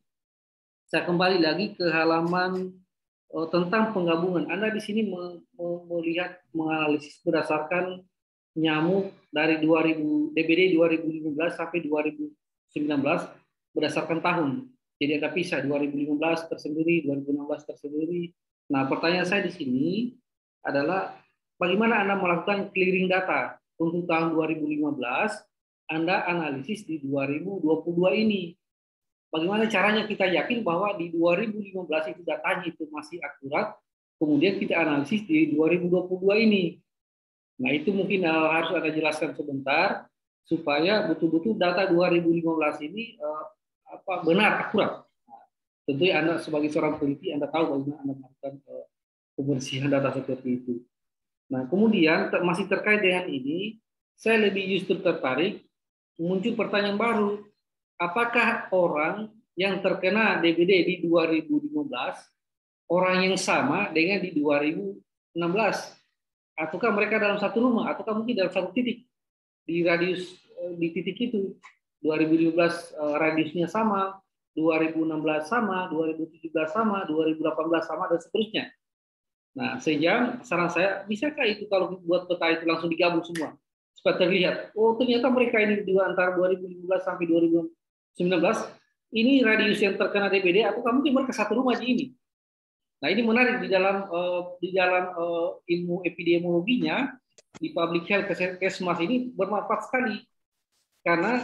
saya kembali lagi ke halaman tentang penggabungan. Anda di sini melihat menganalisis berdasarkan nyamuk dari DBD 2015 sampai 2019 berdasarkan tahun. Jadi ada pisah 2015 tersendiri, 2016 tersendiri. Nah, pertanyaan saya di sini adalah bagaimana Anda melakukan clearing data untuk tahun 2015? Anda analisis di 2022 ini. Bagaimana caranya kita yakin bahwa di 2015 itu datanya itu masih akurat, kemudian kita analisis di 2022 ini. Nah, itu mungkin harus Anda jelaskan sebentar, supaya betul-betul data 2015 ini benar, akurat. Nah, tentunya Anda sebagai seorang peneliti, Anda tahu bagaimana Anda melakukan pembersihan data seperti itu. Nah, kemudian masih terkait dengan ini, saya lebih justru tertarik, muncul pertanyaan baru. Apakah orang yang terkena DBD di 2015 orang yang sama dengan di 2016? Ataukah mereka dalam satu rumah? Ataukah mungkin dalam satu titik? Di radius di titik itu 2015 radiusnya sama, 2016 sama, 2017 sama, 2018 sama, dan seterusnya. Nah, sehingga saran saya, bisakah itu kalau buat peta itu langsung digabung semua? Supaya terlihat, oh ternyata mereka ini di antara 2015 sampai 2019, ini radius yang terkena DBD, atau mungkin mereka satu rumah di ini. Nah, ini menarik di dalam ilmu epidemiologinya, di public health Kesmas ini bermanfaat sekali. Karena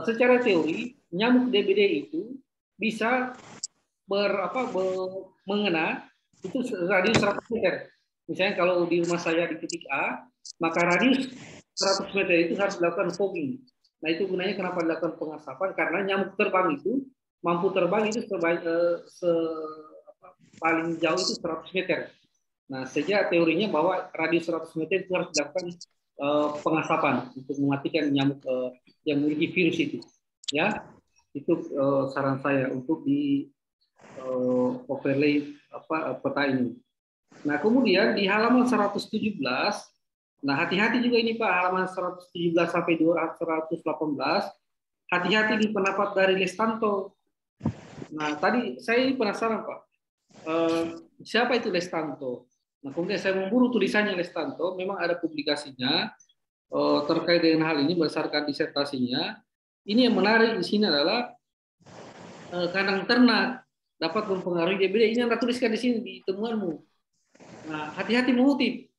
secara teori, nyamuk DBD itu bisa mengena itu radius 100 meter. Misalnya kalau di rumah saya di titik A, maka radius 100 meter itu harus dilakukan fogging. Nah, itu gunanya kenapa dilakukan pengasapan, karena nyamuk terbang itu mampu terbang itu paling jauh itu 100 meter. Nah, sehingga teorinya bahwa radius 100 meter itu harus dilakukan pengasapan untuk mematikan nyamuk yang memiliki virus itu. Ya, itu saran saya untuk di overlay peta ini. Nah, kemudian di halaman 117, nah hati-hati juga ini Pak, halaman 117 sampai 118, hati-hati di pendapat dari Lestanto. Nah, tadi saya penasaran Pak, siapa itu Lestanto? Nah, kemudian saya memburu tulisannya Lestanto, memang ada publikasinya terkait dengan hal ini berdasarkan disertasinya. Ini yang menarik di sini adalah kandang ternak dapat mempengaruhi DBD. Ini Anda tuliskan di sini di temuanmu. Nah, hati-hati mengutip.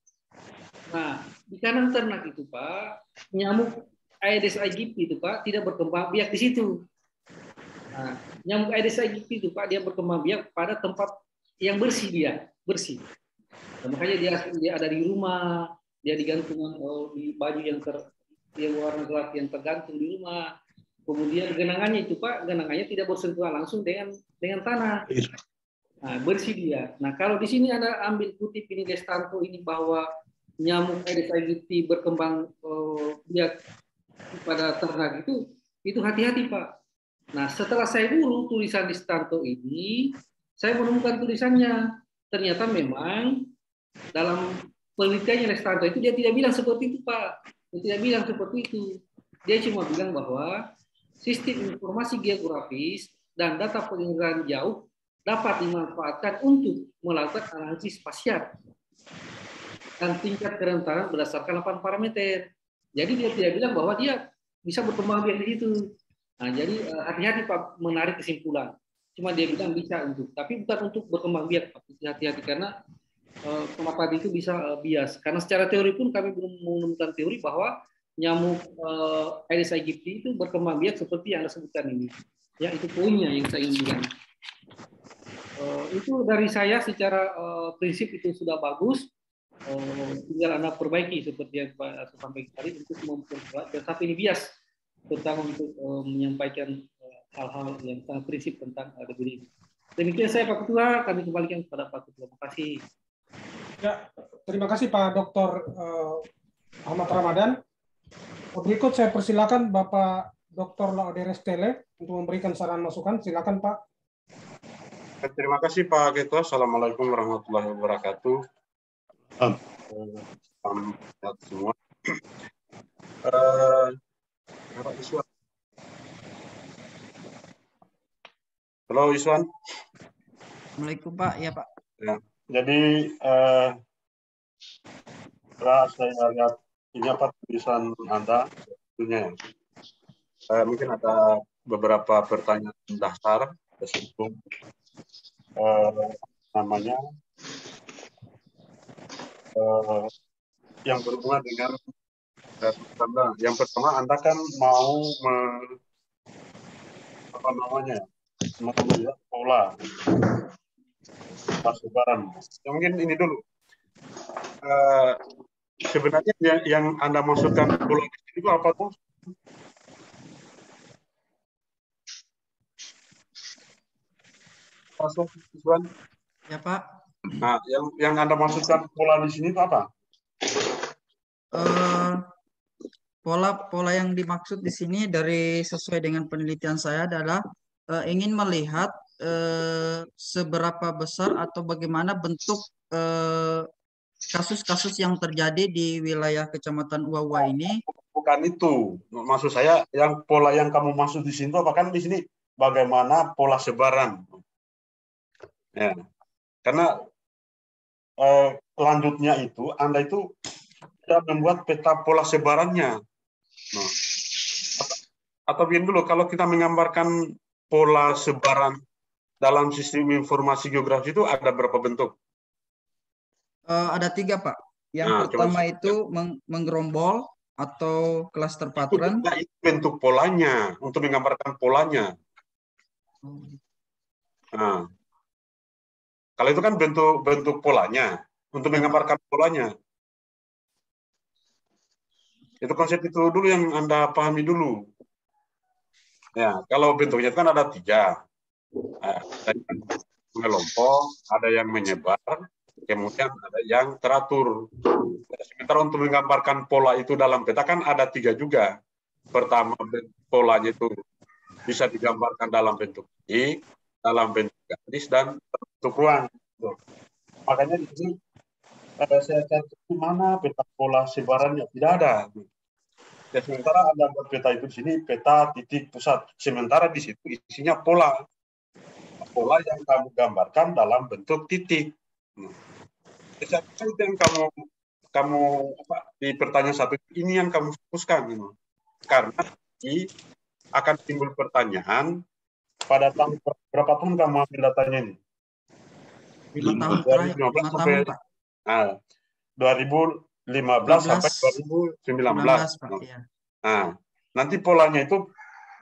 Nah, di kandang ternak itu Pak, nyamuk Aedes aegypti itu Pak tidak berkembang biak di situ. Nah, nyamuk Aedes aegypti itu Pak, dia berkembang biak pada tempat yang bersih, dia bersih. Nah, makanya dia ada di rumah, dia digantung di baju yang warna gelap yang tergantung di rumah. Kemudian genangannya itu Pak, genangannya tidak bersentuhan langsung dengan tanah. Nah, bersih dia. Nah, kalau di sini ada ambil kutip ini Destanto ini bahwa nyamuk Aedes aegypti berkembang biak pada ternak itu hati-hati Pak. Nah, setelah saya buru tulisan Destanto ini, saya menemukan tulisannya. Ternyata memang dalam penelitiannya Destanto itu dia tidak bilang seperti itu Pak. Dia tidak bilang seperti itu. Dia cuma bilang bahwa sistem informasi geografis dan data penginderaan jauh dapat dimanfaatkan untuk melakukan analisis spasial dan tingkat kerentanan berdasarkan 8 parameter. Jadi dia tidak bilang bahwa dia bisa berkembang biak di situ. Nah, jadi hati-hati Pak menarik kesimpulan. Cuma dia bilang bisa tapi bukan untuk berkembang biak. Hati-hati karena kenapa itu bisa bias. Karena secara teori pun kami belum menemukan teori bahwa nyamuk Aedes aegypti itu berkembang biak seperti yang Anda sebutkan ini. Ya, itu poinnya yang saya ingin bilang. Itu dari saya secara prinsip itu sudah bagus. Tinggal Anda perbaiki seperti yang Pak sampaikan tadi untuk memperkuat dan sampai ini bias, terutama untuk menyampaikan hal-hal yang sangat prinsip tentang DBD. Demikian saya Pak Ketua, kami kembalikan kepada Pak Ketua. Terima kasih. Ya, terima kasih Pak Dr. Ahmad Ramadan. Berikut saya persilakan Bapak Dr. Laude Restele untuk memberikan saran masukan. Silakan Pak. Terima kasih Pak Ketua. Assalamualaikum warahmatullahi wabarakatuh. Selamat semua. Halo Iswan. Assalamualaikum Pak. Ya Pak. Ya. Jadi setelah saya lihat ini apa tulisan Anda, tentunya mungkin ada beberapa pertanyaan dasar sebelum namanya yang berhubungan dengan yang pertama Anda kan mau melihat pola sebaran. Mungkin ini dulu. Sebenarnya yang Anda maksudkan pola itu apa tuh? Masuk, Iswan? Ya Pak. Nah, yang Anda maksudkan pola di sini itu apa? Pola yang dimaksud di sini dari sesuai dengan penelitian saya adalah ingin melihat seberapa besar atau bagaimana bentuk kasus-kasus yang terjadi di wilayah Kecamatan Uwawa ini. Bukan itu. Maksud saya yang pola yang kamu maksud di sini itu apa, kan di sini bagaimana pola sebaran. Ya. Karena lanjutnya itu Anda itu sudah membuat peta pola sebarannya. Nah, atau begini dulu, kalau kita menggambarkan pola sebaran dalam sistem informasi geografi itu ada berapa bentuk? Ada 3 Pak. Yang pertama itu menggerombol atau cluster pattern. Itu bentuk polanya, untuk menggambarkan polanya. Nah, kalau itu kan bentuk polanya, untuk menggambarkan polanya. Itu konsep itu dulu yang Anda pahami dulu. Ya, kalau bentuknya itu kan ada 3. Ada yang mengelompok, ada yang menyebar, kemudian ada yang teratur. Sementara untuk menggambarkan pola itu dalam peta kan ada 3 juga. Pertama, polanya itu bisa digambarkan dalam bentuk titik, dalam bentuk garis, dan bentuk ruang. Makanya di sini saya cari di mana peta pola sebarannya, tidak ada. Ya, sementara Anda buat peta itu di sini peta titik pusat. Sementara di situ isinya pola yang kamu gambarkan dalam bentuk titik. Itu yang kamu di pertanyaan 1 ini yang kamu fokuskan, karena akan timbul pertanyaan pada tahun berapa tahun kamu ambil datanya ini? 5 tahun terakhir, 5 tahun Pak. 2015 sampai 2019. Pak, ya. Nah, nanti polanya itu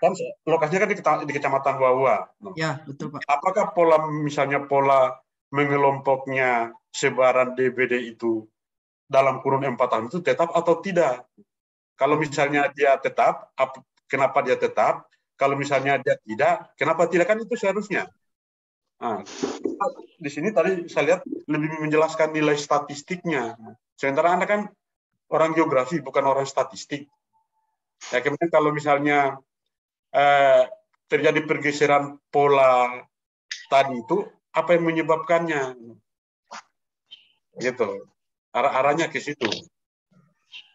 kan lokasinya kan di Kecamatan Wawa. Ya, betul Pak. Apakah misalnya pola mengelompoknya sebaran DBD itu dalam kurun 4 tahun itu tetap atau tidak? Kalau misalnya dia tetap, kenapa dia tetap? Kalau misalnya dia tidak, kenapa tidak? Kan itu seharusnya. Nah, di sini tadi saya lihat lebih menjelaskan nilai statistiknya. Sementara Anda kan orang geografi, bukan orang statistik. Ya, kemudian kalau misalnya terjadi pergeseran pola tadi itu, apa yang menyebabkannya? Gitu. Arahnya ke situ.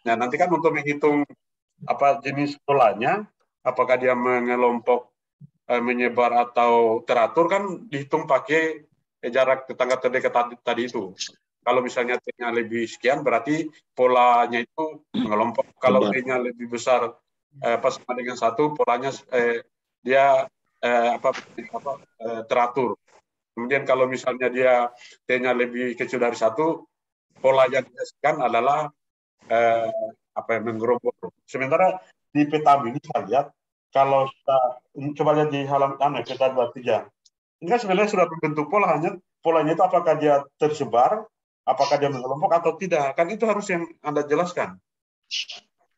Nah, nanti kan untuk menghitung apa jenis polanya, apakah dia mengelompok, menyebar atau teratur, kan dihitung pakai jarak tetangga terdekat tadi itu. Kalau misalnya T-nya lebih sekian, berarti polanya itu mengelompok. Kalau T-nya lebih besar sama dengan 1, polanya dia teratur. Kemudian kalau misalnya dia T-nya lebih kecil dari 1, pola yang dihasilkan adalah menggerombol. Sementara di peta ini saya lihat, kalau kita coba lihat di halaman peta 23, ini kan sebenarnya sudah berbentuk pola, hanya polanya itu apakah dia tersebar, apakah dia mengelompok atau tidak, kan itu harus yang Anda jelaskan.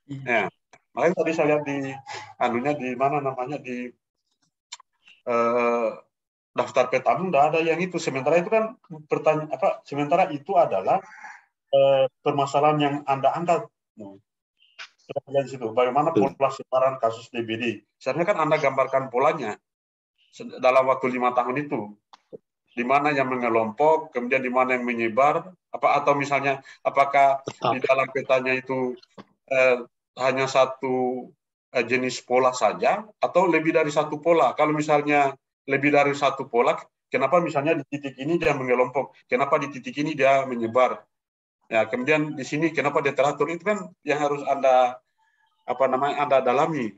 Ya, makanya tadi saya lihat di di mana namanya di daftar peta tidak ada yang itu. Sementara itu kan sementara itu adalah permasalahan yang Anda angkat. Di situ, bagaimana pola sebaran kasus DBD. Sebenarnya kan Anda gambarkan polanya dalam waktu 5 tahun itu. Di mana yang mengelompok, kemudian di mana yang menyebar, atau misalnya apakah di dalam petanya itu hanya satu jenis pola saja, atau lebih dari satu pola. Kalau misalnya lebih dari satu pola, kenapa misalnya di titik ini dia mengelompok, kenapa di titik ini dia menyebar. Ya, kemudian di sini kenapa dia teratur, itu kan yang harus Anda Anda dalami.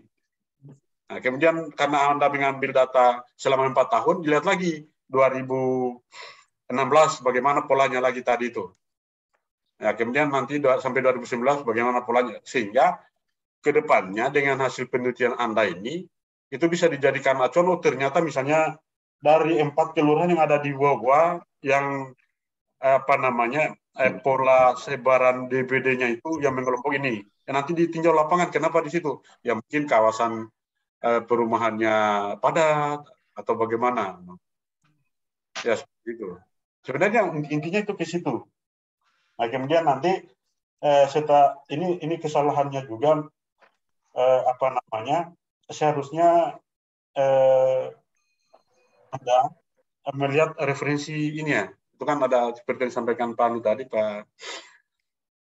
Nah, kemudian karena Anda mengambil data selama 4 tahun, dilihat lagi 2016 bagaimana polanya lagi tadi itu. Ya, kemudian nanti sampai 2019 bagaimana polanya, sehingga kedepannya dengan hasil penelitian Anda ini itu bisa dijadikan acuan. Ternyata misalnya dari 4 kelurahan yang ada di Wawa yang pola sebaran DBD-nya itu yang mengelompok ini. Ya, nanti ditinjau lapangan, kenapa di situ? Ya mungkin kawasan perumahannya padat atau bagaimana. Ya seperti itu. Sebenarnya intinya itu ke situ. Nah, kemudian nanti setelah ini kesalahannya juga seharusnya Anda melihat referensi ini ya. Itu kan ada seperti yang disampaikan Pak Anu tadi, Pak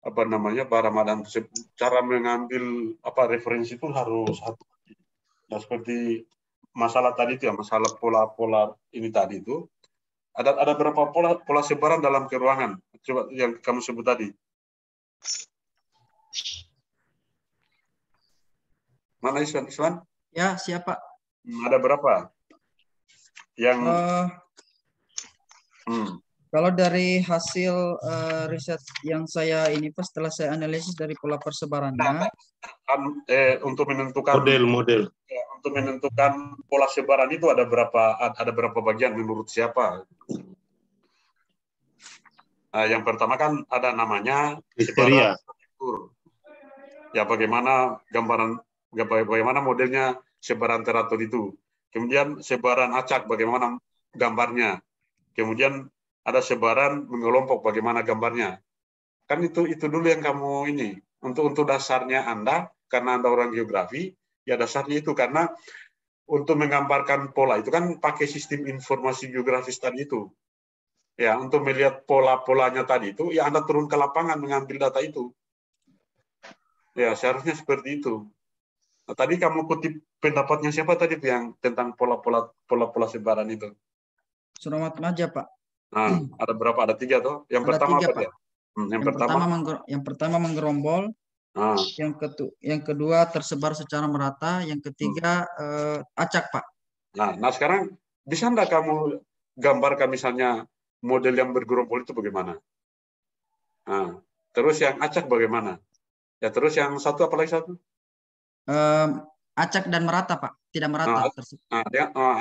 Pak Ramadan, cara mengambil referensi itu harus hati-hati. Ya, seperti masalah tadi itu ya, masalah pola-pola ini tadi itu. Ada berapa pola sebaran dalam keruangan? Coba yang kamu sebut tadi. Mana Iswan? Ya, siapa? Ada berapa? Yang kalau dari hasil riset yang saya ini setelah saya analisis dari pola persebarannya, untuk menentukan model. Ya, untuk menentukan pola sebaran itu ada berapa bagian menurut siapa? Yang pertama kan ada namanya sebaran teratur. Ya, bagaimana modelnya sebaran teratur itu. Kemudian sebaran acak, bagaimana gambarnya. Kemudian ada sebaran mengelompok, bagaimana gambarnya. Kan itu dulu yang kamu ini. Untuk dasarnya Anda, karena Anda orang geografi, ya dasarnya itu. Karena untuk menggambarkan pola itu kan pakai sistem informasi geografis tadi itu. Ya, untuk melihat pola-polanya tadi itu, ya Anda turun ke lapangan mengambil data itu. Ya, seharusnya seperti itu. Nah, tadi kamu kutip pendapatnya siapa tadi tuh yang tentang pola-pola sebaran itu? Suramat Maja, Pak. Nah, ada berapa? Ada 3 tuh. Yang ada pertama 3, apa Pak. dia? Yang pertama menggerombol. Yang kedua tersebar secara merata. Yang ketiga acak, Pak. Nah, sekarang bisa enggak kamu gambarkan misalnya model yang bergerombol itu bagaimana? Nah, terus yang acak bagaimana? Ya, terus yang satu apalagi satu? Acak dan merata, Pak. tidak merata.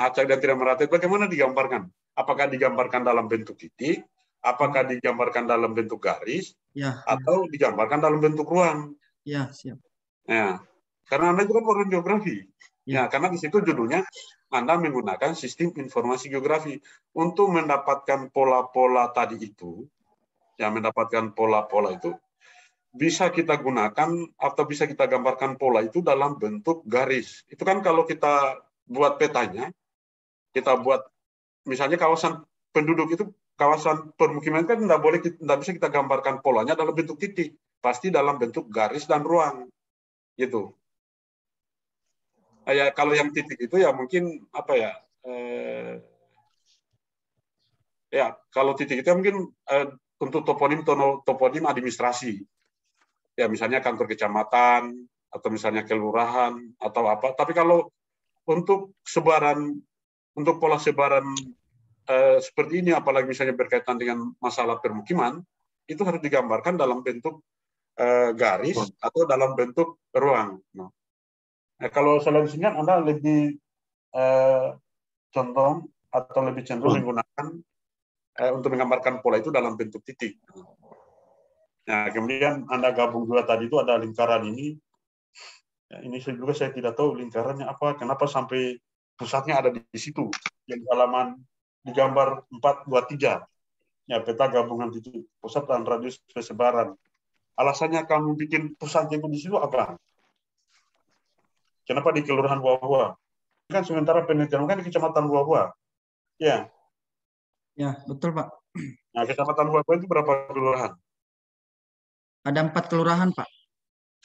Acak dan tidak merata bagaimana digambarkan? Apakah digambarkan dalam bentuk titik? Apakah digambarkan dalam bentuk garis? Ya. Atau digambarkan dalam bentuk ruang? Ya, siap. Ya, karena Anda juga orang geografi. Ya. Ya, karena di situ judulnya Anda menggunakan sistem informasi geografi untuk mendapatkan pola-pola tadi itu. Ya, mendapatkan pola-pola itu bisa kita gunakan atau bisa kita gambarkan pola itu dalam bentuk garis. Itu kan kalau kita buat petanya, kita buat misalnya kawasan penduduk itu, kawasan permukiman kan tidak bisa kita gambarkan polanya dalam bentuk titik, pasti dalam bentuk garis dan ruang, gitu. Ya kalau yang titik itu ya mungkin apa ya? Ya kalau titik itu mungkin untuk toponim administrasi. Ya misalnya kantor kecamatan atau misalnya kelurahan atau apa. Tapi kalau untuk sebaran, untuk pola sebaran seperti ini, apalagi misalnya berkaitan dengan masalah permukiman, itu harus digambarkan dalam bentuk garis atau dalam bentuk ruang. Nah, kalau selanjutnya Anda lebih condong atau lebih cenderung menggunakan untuk menggambarkan pola itu dalam bentuk titik. Nah, kemudian Anda gabung dua tadi itu ada lingkaran ini. Ya, ini juga saya tidak tahu lingkarannya apa, kenapa sampai pusatnya ada di situ. Yang halaman di gambar 423. Ya, peta gabungan titik pusat dan radius persebaran. Alasannya kamu bikin pusatnya itu di situ apa? Kenapa di Kelurahan Wawua? Kan sementara penelitian kan di Kecamatan Wawua. Ya. Ya, betul, Pak. Nah, Kecamatan Wawua itu berapa kelurahan? Ada 4 kelurahan, Pak.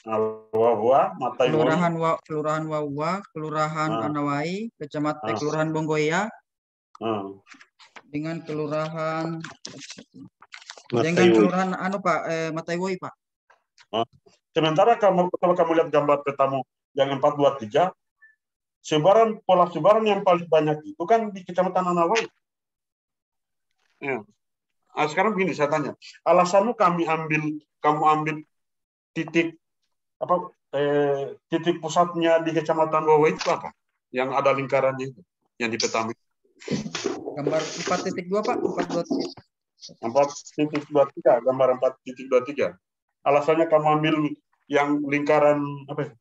Nah, Wawua, Mataiwoi, Kelurahan Wawua, Kelurahan Anawai, Kelurahan Bonggoya, dengan Kelurahan Mataiwoi, Pak. Sementara kalau kamu lihat gambar petamu yang 423, pola sebaran yang paling banyak itu kan di Kecamatan Anawai. Ya. Nah, sekarang begini saya tanya, alasanmu kamu ambil titik titik pusatnya di Kecamatan Wawa itu apa? Yang ada lingkarannya itu, yang di petamu. Gambar 4.2, Pak. 4.23, gambar 4.23. Alasannya kamu ambil yang lingkaran apa?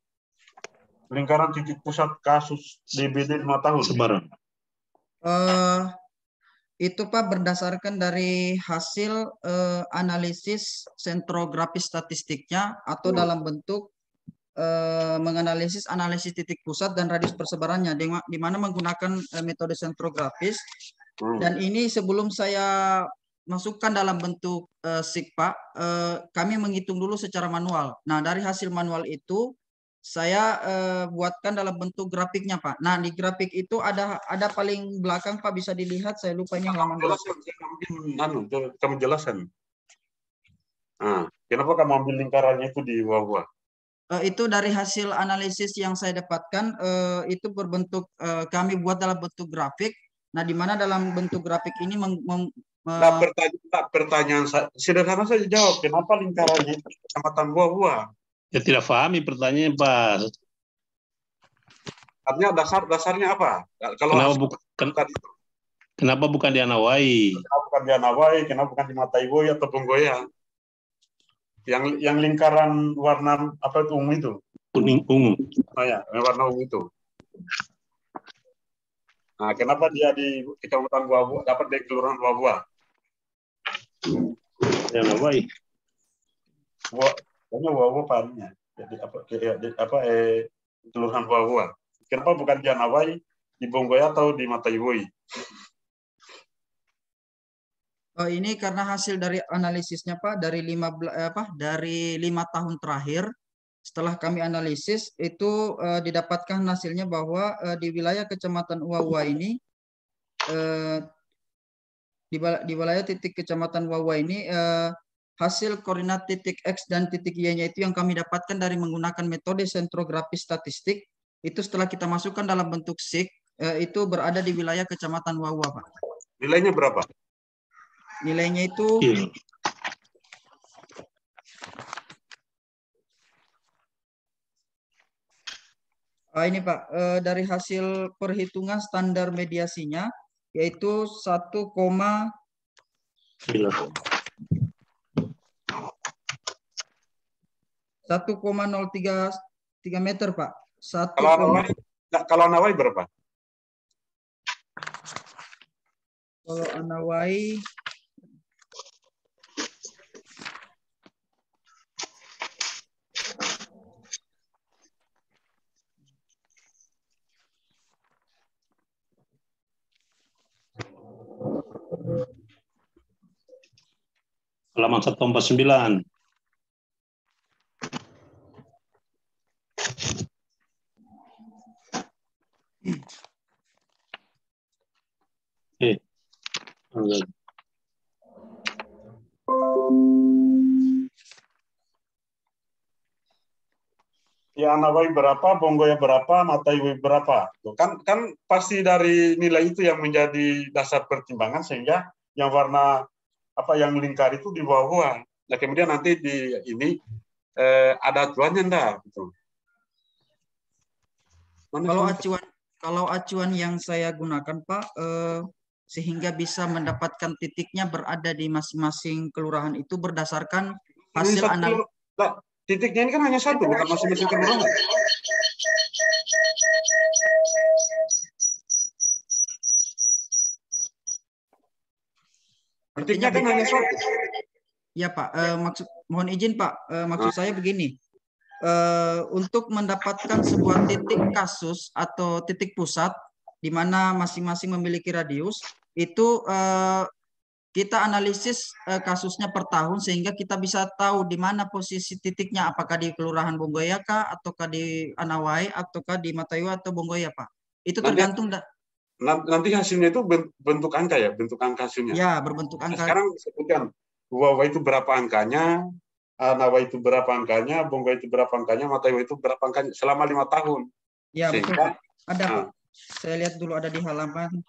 Lingkaran titik pusat kasus DBD 5 tahun. Sebaran. Itu Pak berdasarkan dari hasil analisis sentrografis statistiknya atau dalam bentuk menganalisis analisis titik pusat dan radius persebarannya di mana menggunakan metode sentrografis. Dan ini sebelum saya masukkan dalam bentuk SIG, Pak, kami menghitung dulu secara manual. Nah, dari hasil manual itu saya buatkan dalam bentuk grafiknya, Pak. Nah, di grafik itu ada paling belakang, Pak, bisa dilihat. Saya lupa ini halaman berapa. Kamu jelaskan. Nah, kenapa kamu ambil lingkarannya itu di bawah? Itu dari hasil analisis yang saya dapatkan, itu berbentuk kami buat dalam bentuk grafik. Nah, di mana dalam bentuk grafik ini pertanyaan sederhana saja jawab. Kenapa lingkarannya itu Kecamatan Buah-Buah? Ya tidak pahami pertanyaannya, Pak. Artinya dasarnya apa? Kalau kenapa bukan di Anawai? Kenapa bukan di Anawai? Kenapa bukan di Mataiwoi atau Bonggoya? Yang lingkaran warna apa itu ungu itu? Kuning ungu. Oh ya, warna ungu itu. Nah, kenapa dia di Kecamatan Buah-Buah dapat di Kelurahan Buah-Buah? Ya, Anawai. Kayaknya Buah-Buah palingnya. Jadi Kelurahan Buah-Buah. Kenapa bukan di Anawai, di Bonggoya atau di Mataiwoi? Ini karena hasil dari analisisnya, Pak, dari 5 tahun terakhir. Setelah kami analisis itu didapatkan hasilnya bahwa di wilayah Kecamatan Wawa ini di wilayah titik Kecamatan Wawa ini hasil koordinat titik X dan titik Y-nya itu yang kami dapatkan dari menggunakan metode sentrografis statistik itu setelah kita masukkan dalam bentuk SIG itu berada di wilayah Kecamatan Wawa, Pak. Nilainya berapa? Nilainya itu Ini Pak, dari hasil perhitungan standar mediasinya yaitu 1,033 meter Pak. Kalau Anawai berapa? Kalau Anawai halaman 149. Ya Anawai berapa, Bonggoya berapa, Mataiwi berapa. Tuh, kan pasti dari nilai itu yang menjadi dasar pertimbangan sehingga yang warna yang lingkar itu di bawah. Nah kemudian nanti di ini ada acuannya enggak gitu. Kalau acuan yang saya gunakan Pak, sehingga bisa mendapatkan titiknya berada di masing-masing kelurahan itu berdasarkan hasil analisis. Titiknya ini kan hanya satu, bukan masing-masing kelurahan. Titiknya kan hanya satu. Ya Pak, mohon izin Pak, maksud saya begini. Untuk mendapatkan sebuah titik kasus atau titik pusat di mana masing-masing memiliki radius, itu kita analisis kasusnya per tahun sehingga kita bisa tahu di mana posisi titiknya, apakah di Kelurahan Bonggoya kah, ataukah di Anawai, ataukah di Mataiwa atau Bonggoya Pak. Itu tergantung. Nanti hasilnya itu bentuk angka ya, bentuk angka hasilnya. Ya, berbentuk angka. Sekarang sebutkan Wawa itu berapa angkanya, Anawai itu berapa angkanya, Bonggoya itu berapa angkanya, Mataiwa itu berapa angkanya selama 5 tahun. Ya, betul Pak. Ada Pak. Saya lihat dulu ada di halaman.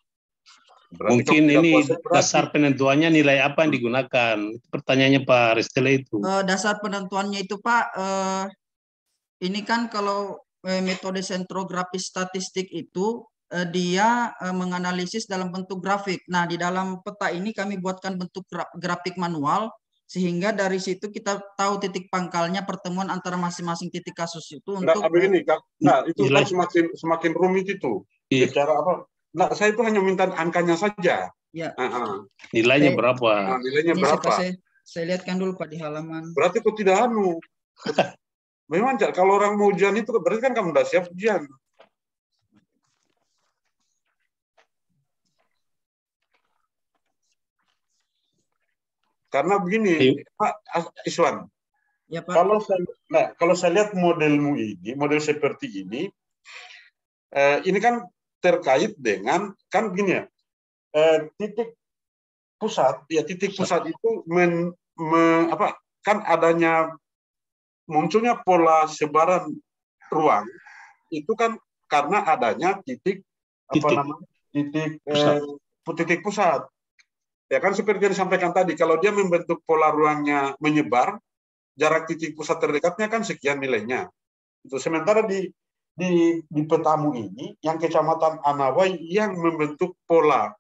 Mungkin ini dasar penentuannya nilai apa yang digunakan? Pertanyaannya Pak Restele itu. Dasar penentuannya itu Pak, ini kan kalau metode sentrografis statistik itu dia menganalisis dalam bentuk grafik. Nah di dalam peta ini kami buatkan bentuk grafik manual sehingga dari situ kita tahu titik pangkalnya pertemuan antara masing-masing titik kasus itu untuk. Begini, itu kan semakin rumit itu. Bicara apa? Nah, saya itu hanya minta angkanya saja. Ya. Nilainya berapa? Nilainya berapa? Saya lihatkan dulu Pak di halaman. Berarti kok tidak memang kalau orang mau ujian itu berarti kan kamu sudah siap ujian. Karena begini, Pak Iswan. Ya, Pak. Kalau saya lihat modelmu ini, model seperti ini kan terkait dengan kan begini ya, titik pusat itu kan adanya munculnya pola sebaran ruang itu kan karena adanya titik pusat. Ya kan seperti yang disampaikan tadi, kalau dia membentuk pola ruangnya menyebar, jarak titik pusat terdekatnya kan sekian nilainya. Itu sementara di petamu ini, yang Kecamatan Anawai yang membentuk pola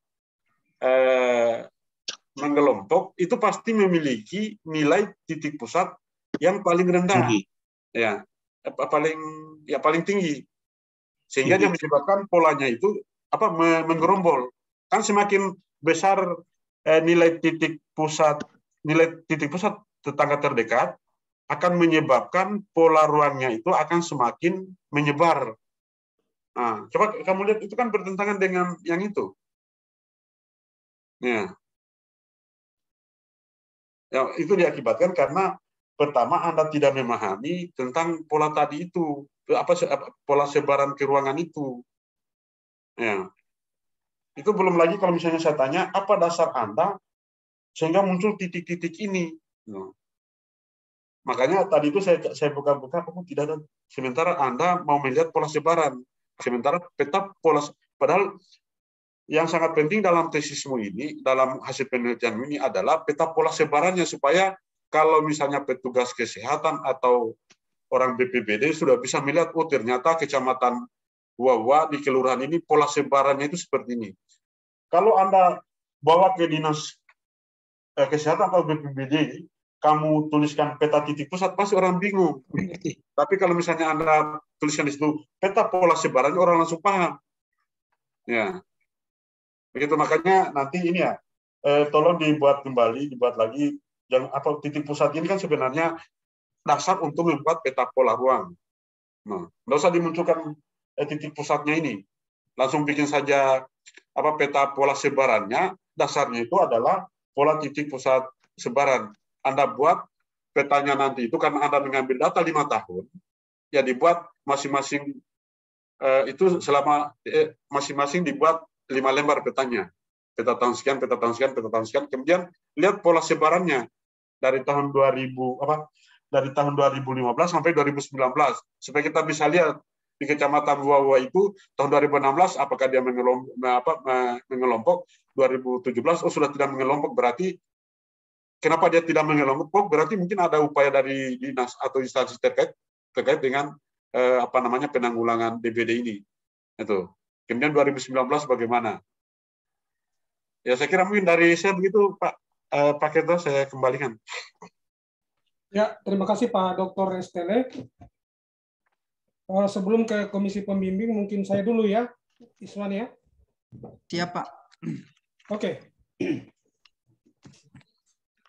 menggelompok, itu pasti memiliki nilai titik pusat yang paling rendah. Ya, paling tinggi. Sehingga yang menyebabkan polanya itu menggerombol. Kan semakin besar nilai titik pusat tetangga terdekat, akan menyebabkan pola ruangnya itu akan semakin menyebar. Nah, coba kamu lihat itu kan bertentangan dengan yang itu. Ya, itu diakibatkan karena pertama Anda tidak memahami tentang pola tadi itu, pola sebaran ke ruangan itu. Ya. Itu belum lagi kalau misalnya saya tanya apa dasar Anda sehingga muncul titik-titik ini. Nah. Makanya tadi itu saya buka-buka, tidak ada. Sementara Anda mau melihat pola sebaran. Sementara peta pola, padahal yang sangat penting dalam tesismu ini, dalam hasil penelitian ini adalah peta pola sebarannya, supaya kalau misalnya petugas kesehatan atau orang BPBD sudah bisa melihat, oh ternyata Kecamatan Wawa di kelurahan ini pola sebarannya itu seperti ini. Kalau Anda bawa ke dinas kesehatan atau BPBD, kamu tuliskan peta titik pusat, pasti orang bingung. Tapi kalau misalnya Anda tuliskan di situ peta pola sebarannya, orang langsung paham. Ya, begitu. Makanya nanti ini ya, tolong dibuat kembali, dibuat lagi. Yang apa titik pusat ini kan sebenarnya dasar untuk membuat peta pola ruang. Nah, nggak usah dimunculkan titik pusatnya ini, langsung bikin saja apa peta pola sebarannya. Dasarnya itu adalah pola titik pusat sebaran. Anda buat petanya nanti itu karena Anda mengambil data 5 tahun, ya dibuat masing-masing itu selama masing-masing dibuat 5 lembar petanya. Peta tahun sekian, peta tahun sekian, peta tahun sekian. Kemudian lihat pola sebarannya dari tahun 2015 sampai 2019 supaya kita bisa lihat di Kecamatan Wawa itu tahun 2016 apakah dia mengelompok, 2017 sudah tidak mengelompok, berarti kenapa dia tidak mengelompok? Berarti mungkin ada upaya dari dinas atau instansi terkait dengan penanggulangan DBD ini. Itu. Kemudian 2019 bagaimana? Ya saya kira mungkin dari saya begitu, Pak. Pak Ketua, saya kembalikan. Ya, terima kasih Pak Dr. Restele. Sebelum ke Komisi Pembimbing, mungkin saya dulu ya, Iswan ya. Siap, Pak. Oke.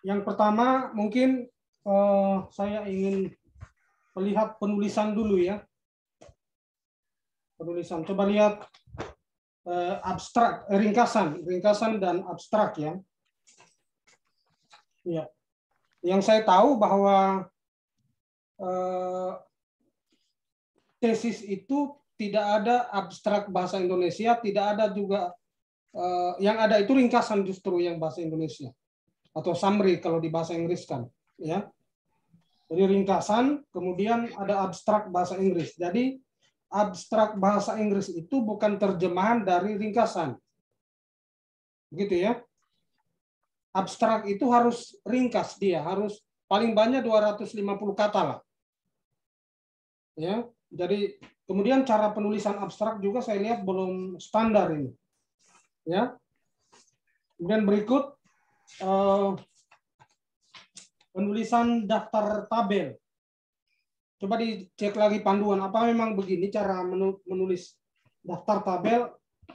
Yang pertama, mungkin saya ingin melihat penulisan dulu ya. Penulisan. Coba lihat abstrak, ringkasan dan abstrak ya. Ya. Yang saya tahu bahwa tesis itu tidak ada abstrak bahasa Indonesia, tidak ada juga yang ada itu ringkasan justru yang bahasa Indonesia atau summary kalau di bahasa Inggris kan, ya. Jadi ringkasan, kemudian ada abstrak bahasa Inggris. Jadi abstrak bahasa Inggris itu bukan terjemahan dari ringkasan, begitu ya. Abstrak itu harus ringkas, dia harus paling banyak 250 kata lah. Ya, jadi kemudian cara penulisan abstrak juga saya lihat belum standar ini. Ya. Kemudian berikut penulisan daftar tabel. Coba dicek lagi panduan, apa memang begini cara menulis daftar tabel,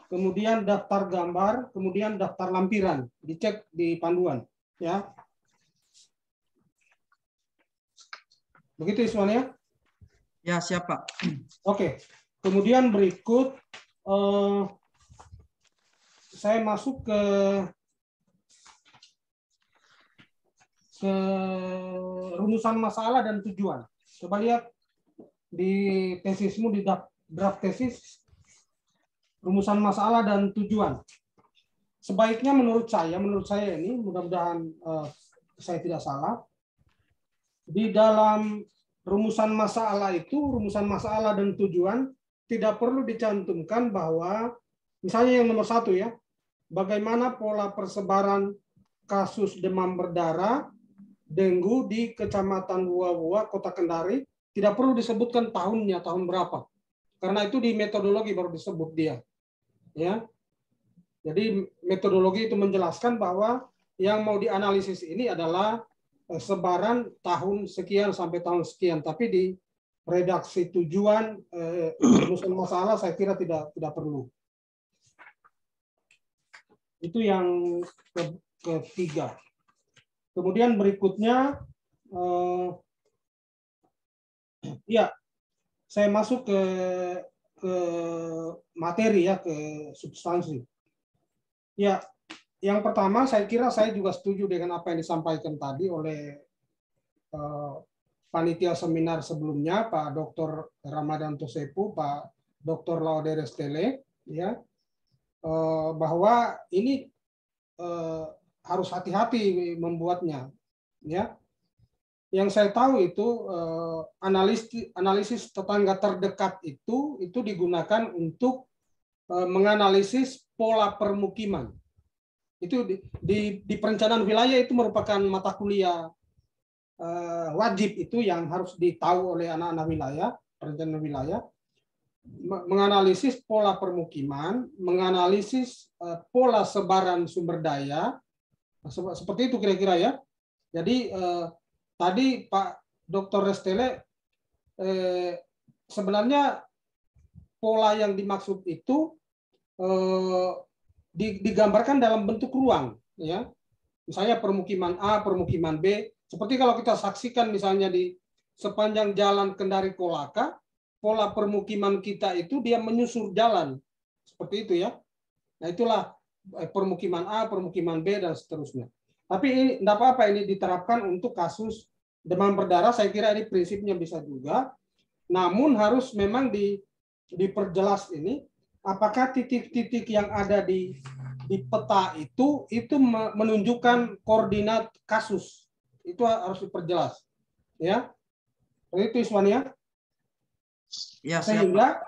kemudian daftar gambar, kemudian daftar lampiran. Dicek di panduan, ya. Begitu Iswan ya? Ya, siap, Pak. Oke. Kemudian berikut saya masuk ke rumusan masalah dan tujuan. Coba lihat di tesismu, di draft tesis, rumusan masalah dan tujuan. Sebaiknya menurut saya ini, mudah-mudahan saya tidak salah, di dalam rumusan masalah itu, rumusan masalah dan tujuan tidak perlu dicantumkan bahwa, misalnya yang nomor 1 ya, bagaimana pola persebaran kasus demam berdarah, dengue di Kecamatan Wawa, Kota Kendari, tidak perlu disebutkan tahunnya, tahun berapa. Karena itu di metodologi baru disebut dia. Ya. Jadi metodologi itu menjelaskan bahwa yang mau dianalisis ini adalah sebaran tahun sekian sampai tahun sekian. Tapi di redaksi tujuan, rumusan masalah saya kira tidak perlu. Itu yang ketiga. Kemudian berikutnya, ya, saya masuk ke materi ya, ke substansi. Ya, yang pertama saya kira saya juga setuju dengan apa yang disampaikan tadi oleh panitia seminar sebelumnya, Pak Dr. Ramadanto Sepu, Pak Dr. Laude Restele, ya, bahwa ini harus hati-hati membuatnya, ya. Yang saya tahu itu analisis tetangga terdekat itu digunakan untuk menganalisis pola permukiman. Itu di perencanaan wilayah itu merupakan mata kuliah wajib itu yang harus ditahu oleh anak-anak wilayah, perencanaan wilayah. menganalisis pola permukiman, menganalisis pola sebaran sumber daya, seperti itu kira-kira ya. Jadi tadi Pak Dr. Restele sebenarnya pola yang dimaksud itu digambarkan dalam bentuk ruang, ya. Misalnya permukiman A, permukiman B. Seperti kalau kita saksikan misalnya di sepanjang jalan Kendari Kolaka, pola permukiman kita itu dia menyusur jalan, seperti itu ya. Nah itulah permukiman A, permukiman B dan seterusnya. Tapi ini tidak apa-apa ini diterapkan untuk kasus demam berdarah. Saya kira ini prinsipnya bisa juga. Namun harus memang diperjelas ini apakah titik-titik yang ada di peta itu menunjukkan koordinat kasus. Itu harus diperjelas. Ya. Itu Iswania. Ya, sehingga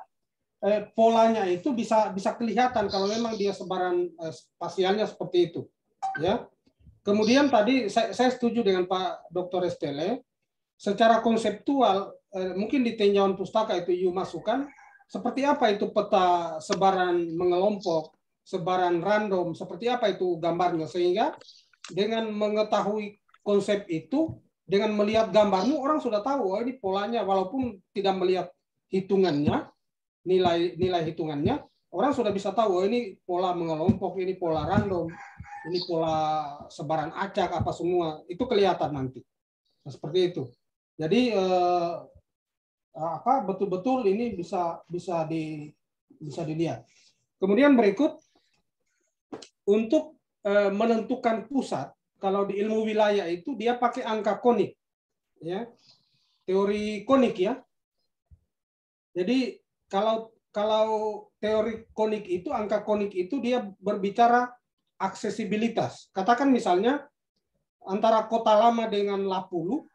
polanya itu bisa kelihatan kalau memang dia sebaran spasialnya seperti itu. Ya. Kemudian tadi saya setuju dengan Pak Dr. Restele, secara konseptual mungkin di tinjauan pustaka itu masukkan seperti apa itu peta sebaran mengelompok, sebaran random, seperti apa itu gambarnya, sehingga dengan mengetahui konsep itu, dengan melihat gambarmu orang sudah tahu oh ini polanya, walaupun tidak melihat hitungannya, nilai hitungannya, orang sudah bisa tahu oh ini pola mengelompok, ini pola random, ini pola sebaran acak apa semua, itu kelihatan nanti. Nah, seperti itu. Jadi betul-betul ini bisa dilihat. Kemudian berikut untuk menentukan pusat, kalau di ilmu wilayah itu dia pakai angka konik, ya, teori konik ya. Jadi kalau teori konik itu, angka konik itu dia berbicara aksesibilitas. Katakan misalnya antara Kota Lama dengan Lapulu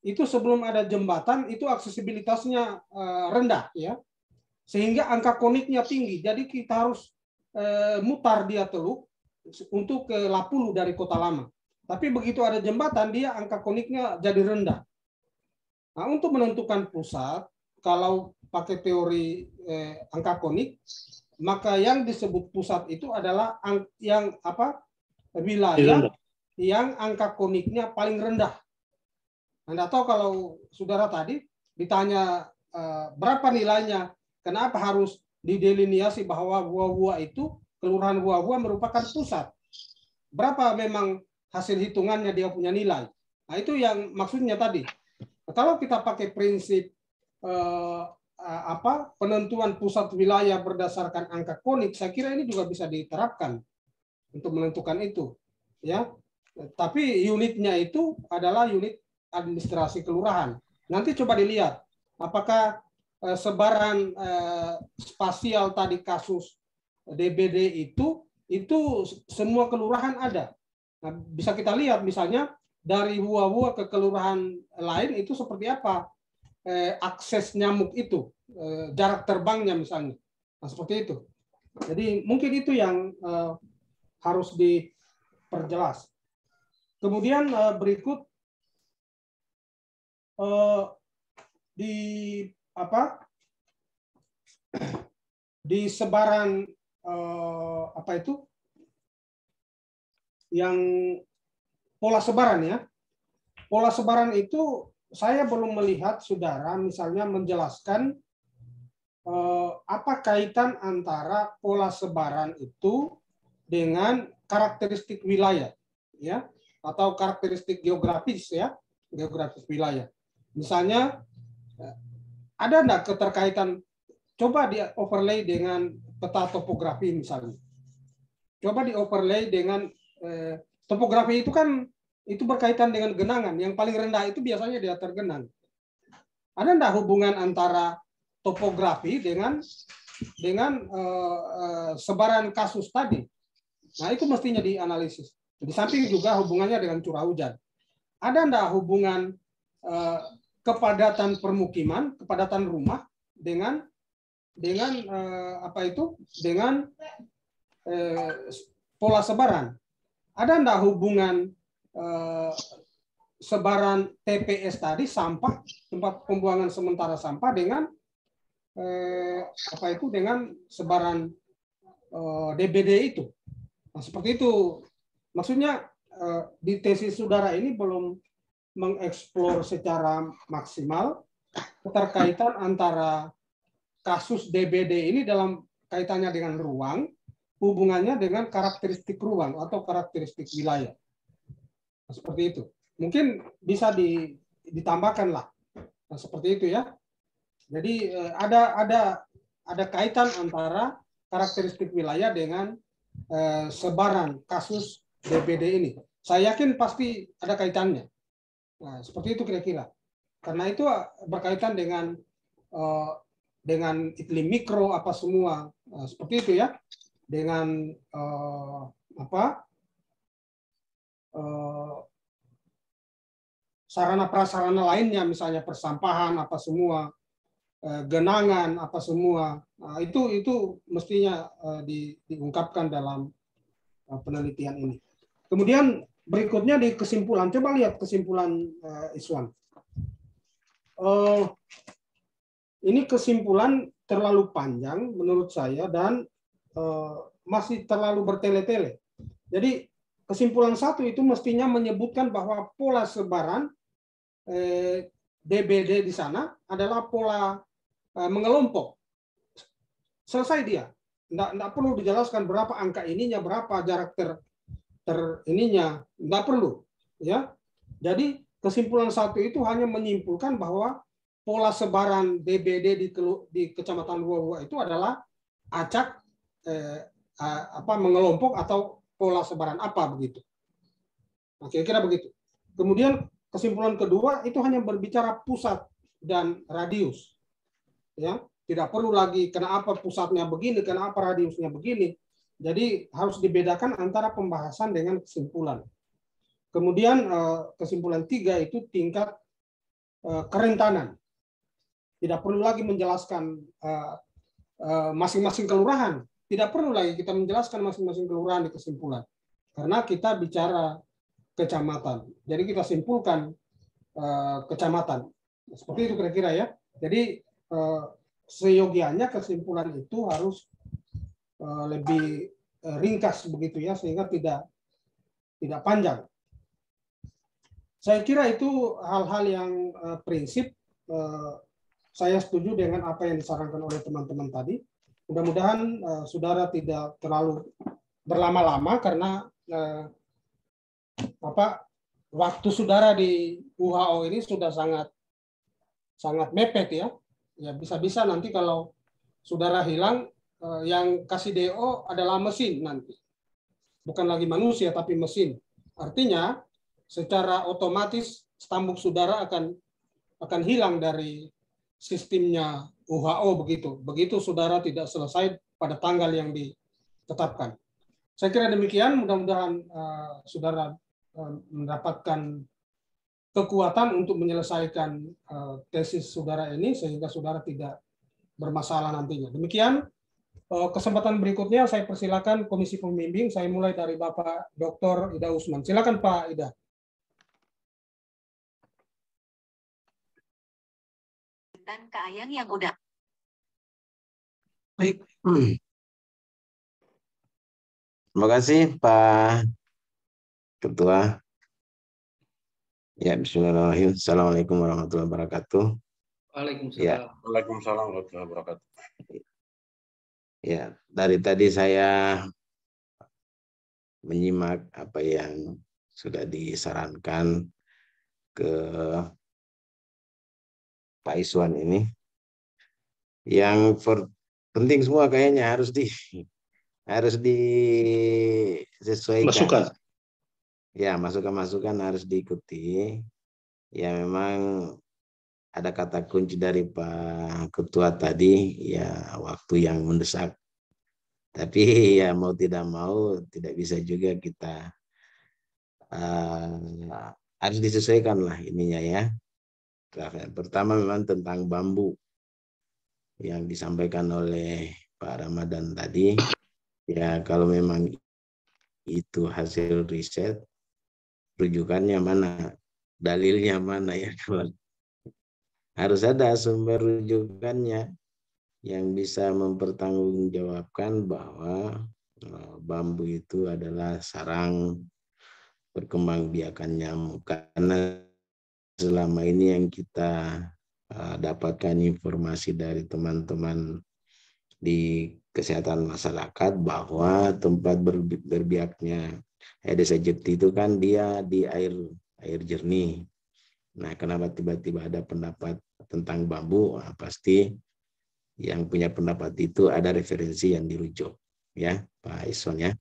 itu sebelum ada jembatan itu aksesibilitasnya rendah ya, sehingga angka koniknya tinggi. Jadi kita harus mutar dia Teluk untuk ke Lapulu dari Kota Lama. Tapi begitu ada jembatan dia angka koniknya jadi rendah. Nah, untuk menentukan pusat kalau pakai teori angka konik, maka yang disebut pusat itu adalah wilayah yang angka koniknya paling rendah. Anda tahu kalau saudara tadi ditanya berapa nilainya, kenapa harus didelineasi bahwa Wuawua itu, kelurahan Wuawua merupakan pusat. Berapa memang hasil hitungannya dia punya nilai. Nah itu yang maksudnya tadi. Kalau kita pakai prinsip penentuan pusat wilayah berdasarkan angka konik, saya kira ini juga bisa diterapkan untuk menentukan itu. Ya, tapi unitnya itu adalah unit administrasi kelurahan. Nanti coba dilihat apakah sebaran spasial tadi kasus DBD itu semua kelurahan ada. Nah, bisa kita lihat misalnya dari Wuawua ke kelurahan lain itu seperti apa akses nyamuk itu, jarak terbangnya misalnya. Nah, seperti itu. Jadi mungkin itu yang harus diperjelas. Kemudian berikut di sebaran yang pola sebaran ya. Pola sebaran itu saya belum melihat saudara misalnya menjelaskan apa kaitan antara pola sebaran itu dengan karakteristik wilayah ya, atau karakteristik geografis ya, geografis wilayah. Misalnya ada enggak keterkaitan, coba di overlay dengan peta topografi misalnya. Coba di overlay dengan topografi itu kan itu berkaitan dengan genangan. Yang paling rendah itu biasanya dia tergenang. Ada enggak hubungan antara topografi dengan sebaran kasus tadi? Nah, itu mestinya dianalisis. Di samping juga hubungannya dengan curah hujan. Ada enggak hubungan kepadatan permukiman, kepadatan rumah dengan pola sebaran? Ada enggak hubungan sebaran TPS tadi, sampah, tempat pembuangan sementara sampah, dengan apa itu dengan sebaran DBD itu. Nah, seperti itu. Maksudnya di tesis saudara ini belum mengeksplor secara maksimal keterkaitan antara kasus DBD ini dalam kaitannya dengan ruang, hubungannya dengan karakteristik ruang atau karakteristik wilayah. Nah, seperti itu. Mungkin bisa ditambahkan lah. Nah, seperti itu ya. Jadi ada kaitan antara karakteristik wilayah dengan sebaran kasus DBD ini. Saya yakin pasti ada kaitannya. Nah, seperti itu kira-kira. Karena itu berkaitan dengan iklim mikro apa semua. Nah, seperti itu ya. Dengan sarana prasarana lainnya, misalnya persampahan apa semua, genangan apa semua. Nah, itu mestinya diungkapkan dalam penelitian ini. Kemudian berikutnya di kesimpulan, coba lihat kesimpulan Iswan. Ini kesimpulan terlalu panjang menurut saya dan masih terlalu bertele-tele. Jadi kesimpulan 1 itu mestinya menyebutkan bahwa pola sebaran DBD di sana adalah pola mengelompok. Selesai dia. Nggak perlu dijelaskan berapa angka ininya, berapa jarak ininya, nggak perlu. Ya. Jadi kesimpulan 1 itu hanya menyimpulkan bahwa pola sebaran DBD di Kecamatan Luwa-Luwa itu adalah acak mengelompok atau pola sebaran apa begitu. Nah, kira-kira begitu. Kemudian kesimpulan kedua itu hanya berbicara pusat dan radius. Ya, tidak perlu lagi kenapa pusatnya begini, kenapa radiusnya begini. Jadi harus dibedakan antara pembahasan dengan kesimpulan. Kemudian kesimpulan 3 itu tingkat kerentanan. Tidak perlu lagi menjelaskan masing-masing kelurahan. Tidak perlu lagi kita menjelaskan masing-masing kelurahan di kesimpulan. Karena kita bicara kecamatan. Jadi kita simpulkan kecamatan. Seperti itu kira-kira ya. Jadi seyogianya kesimpulan itu harus lebih ringkas begitu ya, sehingga tidak panjang. Saya kira itu hal-hal yang prinsip. Saya setuju dengan apa yang disarankan oleh teman-teman tadi. Mudah-mudahan saudara tidak terlalu berlama-lama karena waktu saudara di UHO ini sudah sangat mepet ya. Ya bisa-bisa nanti kalau saudara hilang, yang kasih DO adalah mesin nanti. Bukan lagi manusia tapi mesin. Artinya secara otomatis stambuk saudara akan hilang dari sistemnya UHO begitu. Begitu saudara tidak selesai pada tanggal yang ditetapkan. Saya kira demikian. Mudah-mudahan saudara mendapatkan kekuatan untuk menyelesaikan tesis saudara ini sehingga saudara tidak bermasalah nantinya. Demikian. Kesempatan berikutnya saya persilakan Komisi Pembimbing. Saya mulai dari Bapak Dr. Ida Usman. Silakan Pak Ida. Dan ke Ayang yang udah. Baik. Terima kasih Pak Ketua. Ya, bismillahirrahmanirrahim. Assalamualaikum warahmatullahi wabarakatuh. Waalaikumsalam. Ya. Waalaikumsalam warahmatullahi wabarakatuh. Ya, dari tadi saya menyimak apa yang sudah disarankan ke Pak Iswan ini. Yang penting semua kayaknya harus disesuaikan. Masukan. Ya, masukan-masukan harus diikuti. Ya, memang ada kata kunci dari Pak Ketua tadi, ya waktu yang mendesak. Tapi ya mau tidak mau, tidak bisa juga kita harus disesuaikan lah ininya ya. Pertama memang tentang bambu yang disampaikan oleh Pak Ramadan tadi. Ya kalau memang itu hasil riset, rujukannya mana, dalilnya mana ya, harus ada sumber rujukannya. yang bisa mempertanggungjawabkan bahwa bambu itu adalah sarang perkembangbiakan nyamuk. Karena selama ini yang kita dapatkan informasi dari teman-teman di kesehatan masyarakat bahwa tempat berbiaknya Aedes aegypti itu kan dia di air jernih. Nah, kenapa tiba-tiba ada pendapat tentang bambu? Nah, pasti yang punya pendapat itu ada referensi yang dirujuk, ya Pak Ison ya.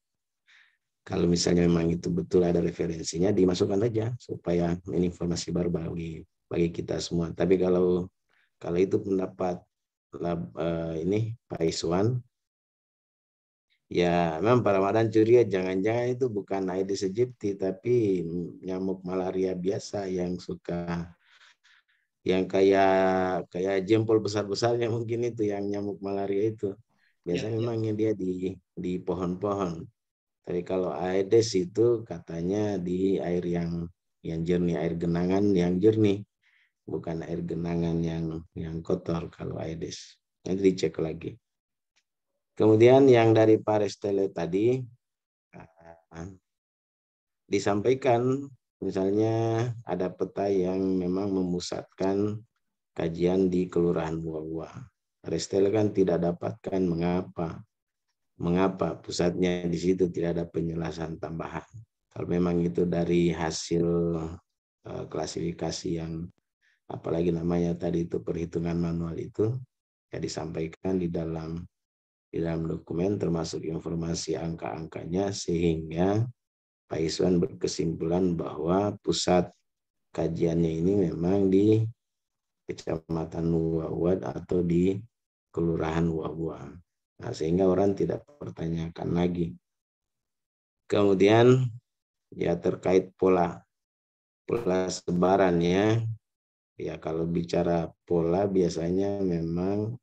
Kalau misalnya memang itu betul ada referensinya, dimasukkan aja supaya ini informasi baru bagi kita semua. Tapi kalau itu pendapat ini Pak Iswan, ya memang Pak Ramadan curiga jangan-jangan itu bukan Aedes aegypti tapi nyamuk malaria biasa yang suka yang kayak jempol besar-besarnya, mungkin itu yang nyamuk malaria itu. Biasanya memangnya dia di pohon-pohon. Tapi kalau Aedes itu katanya di air yang jernih, air genangan yang jernih, bukan air genangan yang kotor kalau Aedes. Nanti dicek lagi. Kemudian yang dari Pak Restele tadi disampaikan, misalnya ada peta yang memang memusatkan kajian di Kelurahan Buah-Buah. Restele kan tidak dapatkan mengapa pusatnya di situ, tidak ada penjelasan tambahan. Kalau memang itu dari hasil klasifikasi yang apalagi namanya tadi itu perhitungan manual itu, ya disampaikan di dalam dokumen termasuk informasi angka-angkanya, sehingga Pak Iswan berkesimpulan bahwa pusat kajiannya ini memang di Kecamatan Buah-Buah atau di Kelurahan Buah-Buah. Nah, sehingga orang tidak pertanyakan lagi. Kemudian ya terkait pola sebarannya, ya kalau bicara pola biasanya memang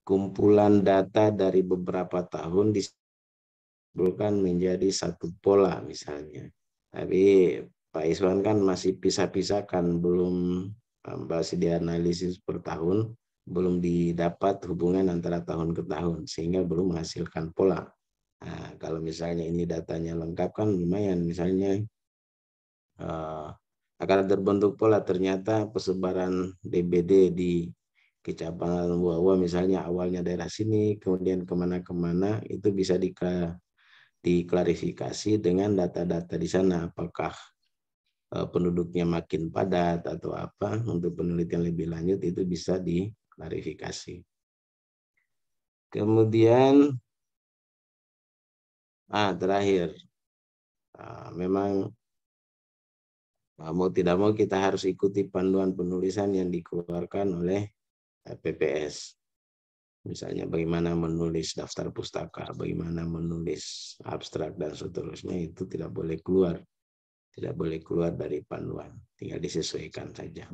kumpulan data dari beberapa tahun disimpulkan menjadi satu pola misalnya. Tapi Pak Iswan kan masih pisah-pisahkan, belum masih dianalisis per tahun, belum didapat hubungan antara tahun ke tahun, sehingga belum menghasilkan pola. Nah, kalau misalnya ini datanya lengkap kan lumayan, misalnya akan terbentuk pola, ternyata persebaran DBD di Kecamatan Buah-Buah misalnya awalnya daerah sini, kemudian kemana-kemana, itu bisa diklarifikasi dengan data-data di sana, apakah penduduknya makin padat atau apa. Untuk penelitian lebih lanjut itu bisa diklarifikasi. Kemudian terakhir, memang mau tidak mau kita harus ikuti panduan penulisan yang dikeluarkan oleh PPS. Misalnya bagaimana menulis daftar pustaka, bagaimana menulis abstrak dan seterusnya, itu tidak boleh keluar. Tidak boleh keluar dari panduan, tinggal disesuaikan saja.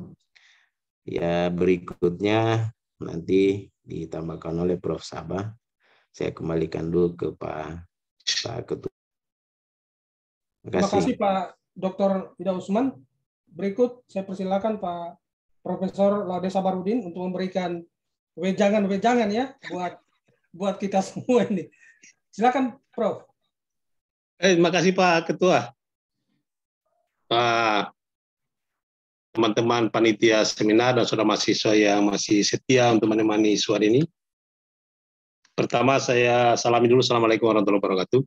Ya, berikutnya nanti ditambahkan oleh Prof. Sabah. Saya kembalikan dulu ke Pak Ketua. Terima kasih Pak Dr. Ida Usman. Berikut saya persilakan Pak Profesor Laude Sabarudin untuk memberikan wejangan-wejangan ya buat kita semua ini. Silakan Prof. Terima kasih Pak Ketua. Pak teman-teman panitia seminar dan saudara mahasiswa yang masih setia untuk menemani suara ini. Pertama saya salami dulu, Assalamualaikum warahmatullahi wabarakatuh.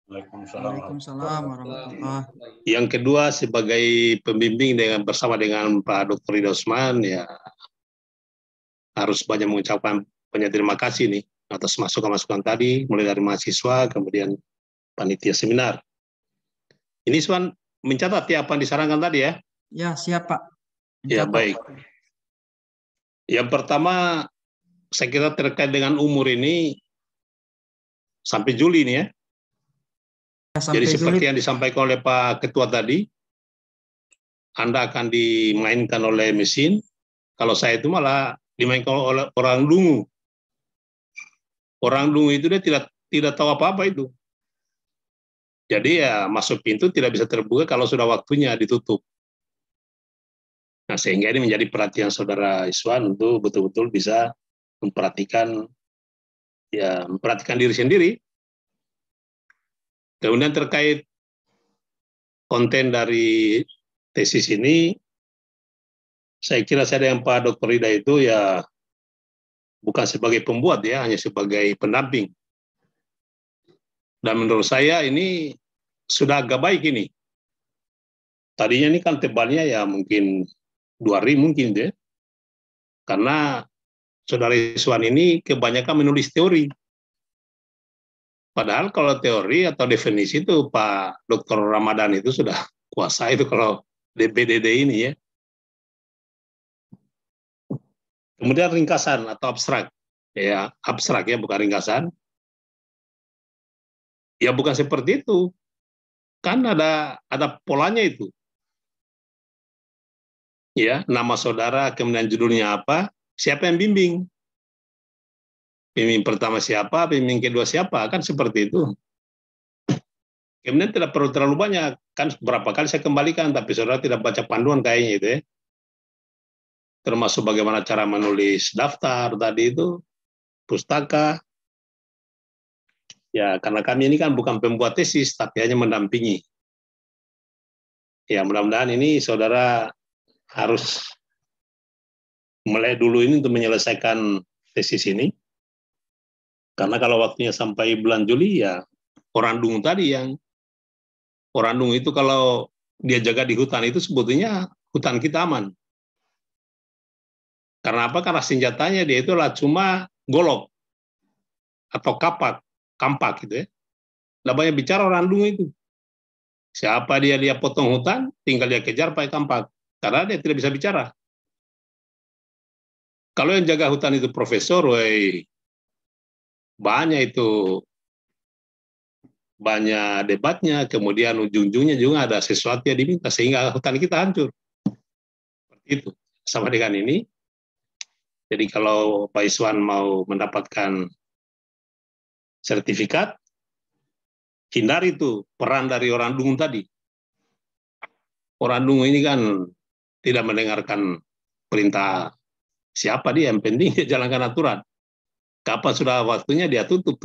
Waalaikumsalam warahmatullahi wabarakatuh. Yang kedua, sebagai pembimbing bersama dengan Pak Dr. Ida Usman, ya harus banyak mengucapkan banyak terima kasih nih atas masukan-masukan tadi, mulai dari mahasiswa, kemudian panitia seminar. Ini Usman mencatat ya apa yang disarankan tadi ya? Ya, siap Pak. Mencatat. Ya, baik. Yang pertama, saya kira terkait dengan umur ini sampai Juli nih ya. Jadi seperti yang disampaikan oleh Pak Ketua tadi, Anda akan dimainkan oleh mesin. Kalau saya itu malah dimainkan oleh orang dungu. Orang dungu itu dia tidak tahu apa-apa itu. Jadi ya masuk pintu tidak bisa terbuka kalau sudah waktunya ditutup. Nah, sehingga ini menjadi perhatian Saudara Iswan untuk betul-betul bisa memperhatikan ya memperhatikan diri sendiri. Kemudian terkait konten dari tesis ini, saya kira saya dengan Pak Dr. Rida itu ya bukan sebagai pembuat ya, hanya sebagai pendamping. Dan menurut saya ini sudah agak baik ini. Tadinya ini kan tebalnya ya mungkin 2 hari mungkin deh. Karena Saudara Iswan ini kebanyakan menulis teori. Padahal kalau teori atau definisi itu Pak Dr. Ramadan itu sudah kuasa itu kalau DPDD ini ya. Kemudian ringkasan atau abstrak. Ya, abstrak ya, bukan ringkasan. Ya bukan seperti itu. Kan ada polanya itu. Ya, nama saudara, kemudian judulnya apa, siapa yang bimbing? Pembimbing pertama siapa, pembimbing kedua siapa, kan seperti itu. Kemudian tidak perlu terlalu banyak, kan berapa kali saya kembalikan, tapi saudara tidak baca panduan kayaknya itu ya. Termasuk bagaimana cara menulis daftar tadi itu, pustaka. Ya, karena kami ini kan bukan pembuat tesis, tapi hanya mendampingi. Ya, mudah-mudahan ini saudara harus mulai dulu ini untuk menyelesaikan tesis ini. Karena kalau waktunya sampai bulan Juli ya orang dungu tadi yang orang dungu itu kalau dia jaga di hutan itu sebetulnya hutan kita aman. Karena apa? Karena senjatanya dia itu adalah cuma golok atau kampak gitu ya. Nggak banyak bicara orang dungu itu. Siapa dia potong hutan, tinggal dia kejar pakai kampak. Karena dia tidak bisa bicara. Kalau yang jaga hutan itu profesor, banyak itu, banyak debatnya, kemudian ujung-ujungnya juga ada sesuatu yang diminta, sehingga hutan kita hancur. Seperti itu. Sama dengan ini, jadi kalau Pak Iswan mau mendapatkan sertifikat, hindari itu peran dari orang dungu tadi. Orang dungu ini kan tidak mendengarkan perintah siapa dia, yang penting dia jalankan aturan. Kapan sudah waktunya dia tutup.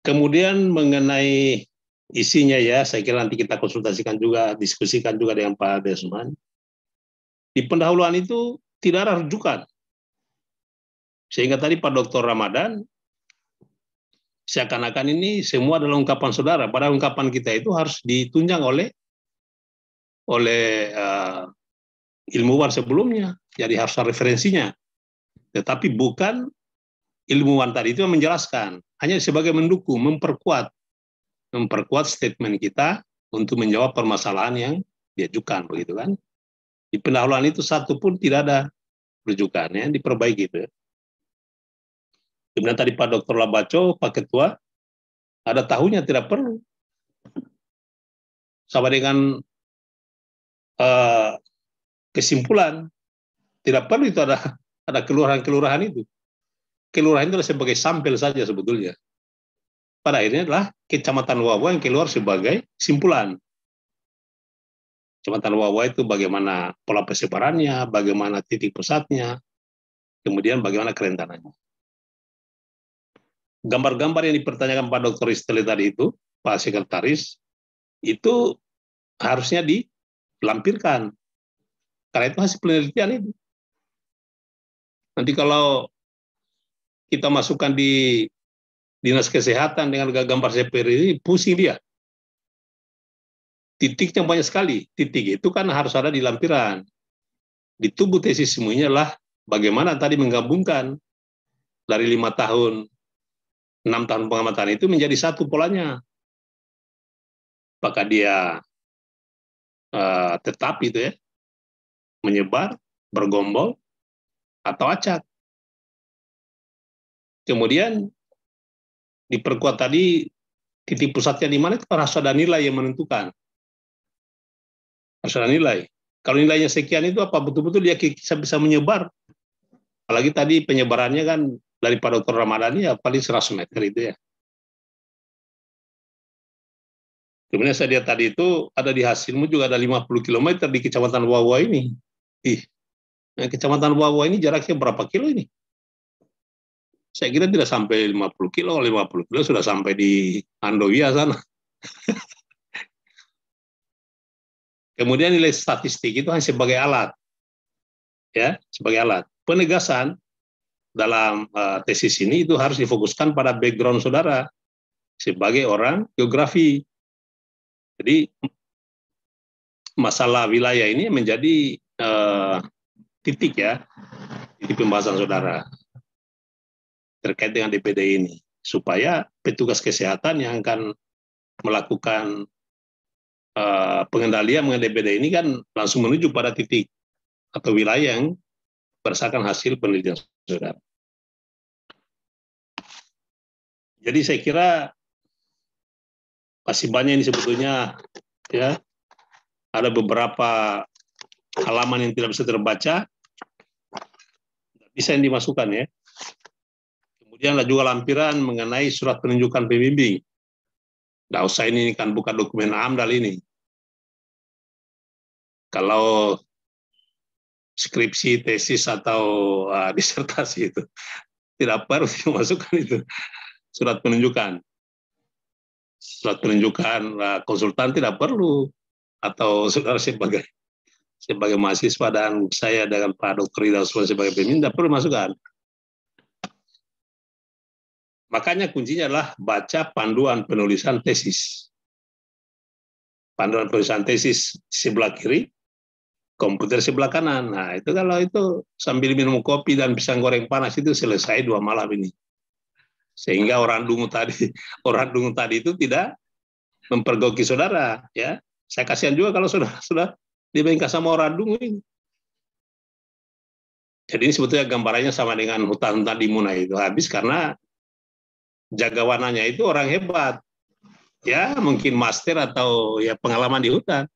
Kemudian mengenai isinya ya, saya kira nanti kita konsultasikan juga, diskusikan juga dengan Pak Desmond. Di pendahuluan itu tidak ada rujukan. Sehingga tadi Pak Dr. Ramadan seakan-akan ini semua adalah ungkapan saudara, padahal ungkapan kita itu harus ditunjang oleh ilmuwan sebelumnya, jadi harus ada referensinya. Tetapi bukan ilmuwan tadi itu yang menjelaskan, hanya sebagai mendukung, memperkuat statement kita untuk menjawab permasalahan yang diajukan, begitu kan? Di pendahuluan itu satu pun tidak ada rujukannya, diperbaiki itu. Kemudian tadi Pak Dr. Labaco, Pak Ketua, ada tahunya tidak perlu. Sama dengan kesimpulan, tidak perlu itu ada kelurahan-kelurahan itu. Kelurahan itu sebagai sampel saja sebetulnya. Pada akhirnya adalah Kecamatan Wawa yang keluar sebagai simpulan. Kecamatan Wawa itu bagaimana pola persebarannya, bagaimana titik pusatnya, kemudian bagaimana kerentanannya. Gambar-gambar yang dipertanyakan Pak Dr. Isteli tadi itu, Pak Sekretaris, itu harusnya dilampirkan. Karena itu hasil penelitian itu. Nanti kalau kita masukkan di Dinas Kesehatan dengan gambar seperti ini, pusing dia. Titiknya banyak sekali. Titik itu kan harus ada di lampiran. Di tubuh tesis semuanya adalah bagaimana tadi menggabungkan dari 5 tahun, 6 tahun pengamatan itu menjadi satu polanya. Apakah dia tetap itu ya, menyebar, bergombol, atau acak. Kemudian diperkuat tadi titik pusatnya di mana itu harus ada nilai yang menentukan. Harus ada nilai. Kalau nilainya sekian itu apa betul-betul dia bisa menyebar? Apalagi tadi penyebarannya kan dari Pak Dr. Ramadan ya paling 100 meter itu ya. Kemudian saya lihat tadi itu ada di hasilmu juga ada 50 km di Kecamatan Wawa ini. Nah, Kecamatan Wawa ini jaraknya berapa kilo ini? Saya kira tidak sampai 50 kilo, 50 kilo sudah sampai di Andowia sana. Kemudian nilai statistik itu hanya sebagai alat, ya, sebagai alat. Penegasan dalam tesis ini itu harus difokuskan pada background saudara sebagai orang geografi. Jadi masalah wilayah ini menjadi titik ya, titik pembahasan saudara terkait dengan DPD ini, supaya petugas kesehatan yang akan melakukan pengendalian mengenai DPD ini kan langsung menuju pada titik atau wilayah yang berdasarkan hasil penelitian saudara. Jadi saya kira masih banyak ini sebetulnya, ya, ada beberapa halaman yang tidak bisa terbaca, bisa yang dimasukkan ya. Kemudian ada juga lampiran mengenai surat penunjukan pembimbing. Nggak usah ini kan bukan dokumen AMDAL ini. Kalau skripsi, tesis atau disertasi itu tidak perlu dimasukkan itu surat penunjukan. Surat penunjukan konsultan tidak perlu, atau saudara sebagai mahasiswa dan saya dengan Pak Dr. Ida Usman sebagai pemimpin tidak perlu masukkan. Makanya kuncinya adalah baca panduan penulisan tesis. Panduan penulisan tesis sebelah kiri, komputer sebelah kanan. Nah, itu kalau itu sambil minum kopi dan pisang goreng panas itu selesai 2 malam ini. Sehingga orang dungu tadi itu tidak mempergoki saudara, ya. Saya kasihan juga kalau sudah dibengkas sama orang dungu ini. Jadi ini sebetulnya gambarannya sama dengan hutan-hutan di Muna itu habis karena jagawananya itu orang hebat, ya mungkin master atau ya pengalaman di hutan.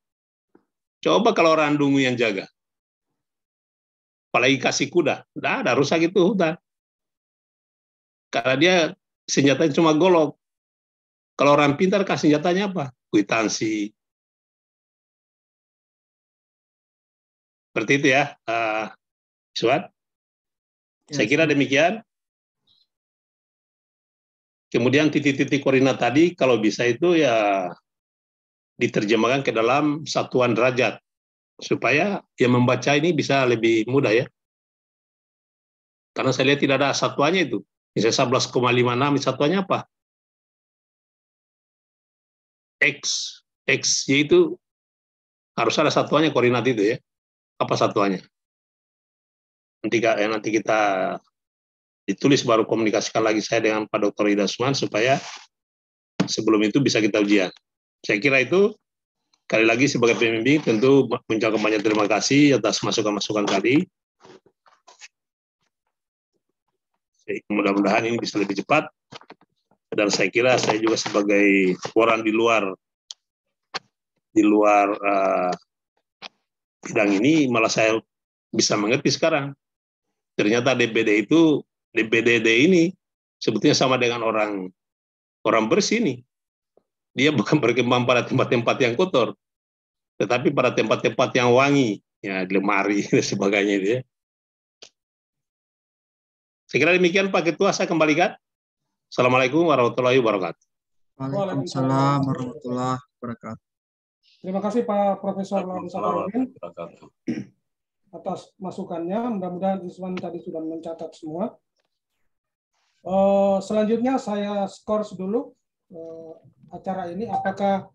Coba kalau orang dungu yang jaga, apalagi kasih kuda, nggak ada, rusak itu hutan. Karena dia senjatanya cuma golok. Kalau orang pintar kasih senjatanya apa? Kwitansi. Seperti itu ya, Suat. Saya kira demikian. Kemudian titik-titik koordinat tadi kalau bisa itu ya diterjemahkan ke dalam satuan derajat supaya yang membaca ini bisa lebih mudah ya. Karena saya lihat tidak ada satuannya itu. Misalnya 11,56 satuannya apa? X yaitu harus ada satuannya koordinat itu ya. Apa satuannya? Nanti kita ditulis baru komunikasikan lagi saya dengan Pak Dr. Ida Usman supaya sebelum itu bisa kita ujian. Saya kira itu, sekali lagi sebagai pembimbing tentu mengucapkan banyak terima kasih atas masukan-masukan tadi. Mudah-mudahan ini bisa lebih cepat. Dan saya kira saya juga sebagai orang di luar bidang ini malah saya bisa mengerti sekarang. Ternyata DPDD ini sebetulnya sama dengan orang bersih nih. Dia bukan berkembang pada tempat-tempat yang kotor, tetapi pada tempat-tempat yang wangi, ya lemari dan sebagainya itu ya. Saya kira demikian Pak Ketua, saya kembalikan. Assalamualaikum warahmatullahi wabarakatuh. Waalaikumsalam warahmatullahi wabarakatuh. Terima kasih Pak Profesor Laurens Saparudin atas masukannya. Mudah-mudahan Iswan tadi sudah mencatat semua. Selanjutnya saya skors dulu acara ini. Apakah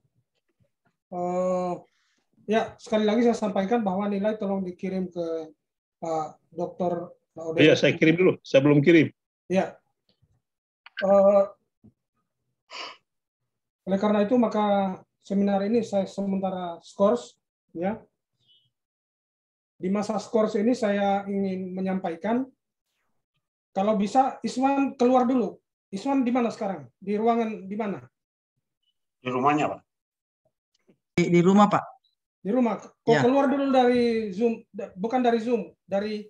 ya sekali lagi saya sampaikan bahwa nilai tolong dikirim ke Pak Dr. Laudem. Iya, saya kirim dulu. Saya belum kirim. Ya. Oleh karena itu maka seminar ini saya sementara skors ya. Di masa skors ini saya ingin menyampaikan kalau bisa Iswan keluar dulu. Iswan di mana sekarang? Di ruangan di mana? Di rumahnya, Pak. Di rumah, Pak. Di rumah. Kok ya. Keluar dulu dari Zoom, bukan dari Zoom, dari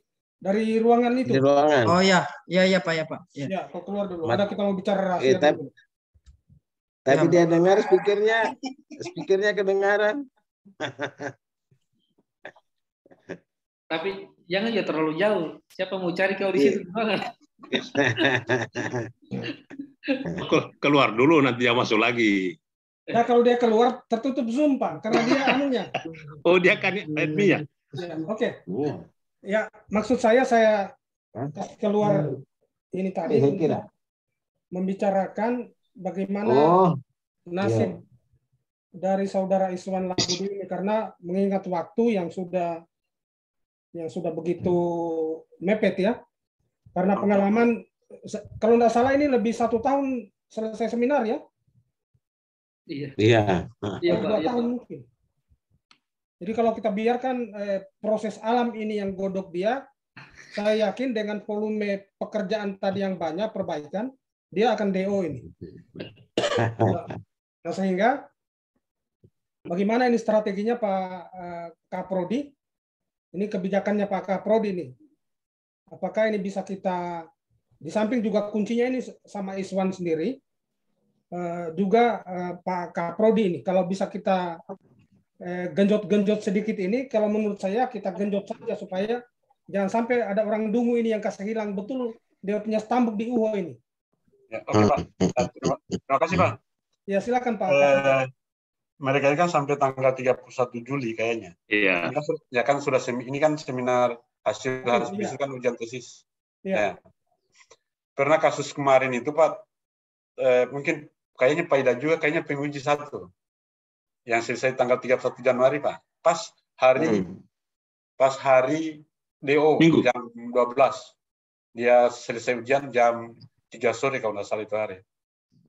ruangan itu. Di ruangan. Oh ya, ya Pak, ya Pak. Ya, kok keluar dulu. Ada kita mau bicara rahasia dulu. Tapi dia dengar speakernya kedengaran. Tapi Jangan ya terlalu jauh. Siapa mau cari kau di situ? Keluar dulu, nanti dia masuk lagi. Nah, kalau dia keluar tertutup Zoom, Pak, karena dia anunya. Oh, dia kan adminnya. Ya, oke. Ya, maksud saya kasih keluar ini tadi untuk membicarakan bagaimana nasib dari saudara Iswan Labudi ini, karena mengingat waktu yang sudah begitu mepet ya. Karena pengalaman, kalau tidak salah ini lebih 1 tahun selesai seminar ya. Iya. 2 tahun mungkin. Jadi kalau kita biarkan proses alam ini yang godok dia, saya yakin dengan volume pekerjaan tadi yang banyak, perbaikan, dia akan DO ini. Nah, sehingga bagaimana ini strateginya Pak Kaprodi? Ini kebijakannya Pak Kaprodi ini. Apakah ini bisa kita, di samping juga kuncinya ini sama Iswan sendiri, juga Pak Kaprodi ini, kalau bisa kita genjot-genjot sedikit ini, kalau menurut saya kita genjot saja supaya jangan sampai ada orang dungu ini yang kasih hilang betul dia punya stambuk di UHO ini. Ya, oke Pak. Terima kasih Pak. Ya silakan Pak. Mereka ini kan sampai tanggal 31 Juli kayaknya. Iya. Ya kan sudah ini kan seminar hasil itu kan ujian tesis. Iya. Ya. Karena kasus kemarin itu Pak, mungkin kayaknya Pak Ida juga kayaknya penguji 1 yang selesai tanggal 31 Januari Pak. Pas hari DO Minggu. jam 12. Dia selesai ujian jam 3 sore kalau nggak salah itu hari.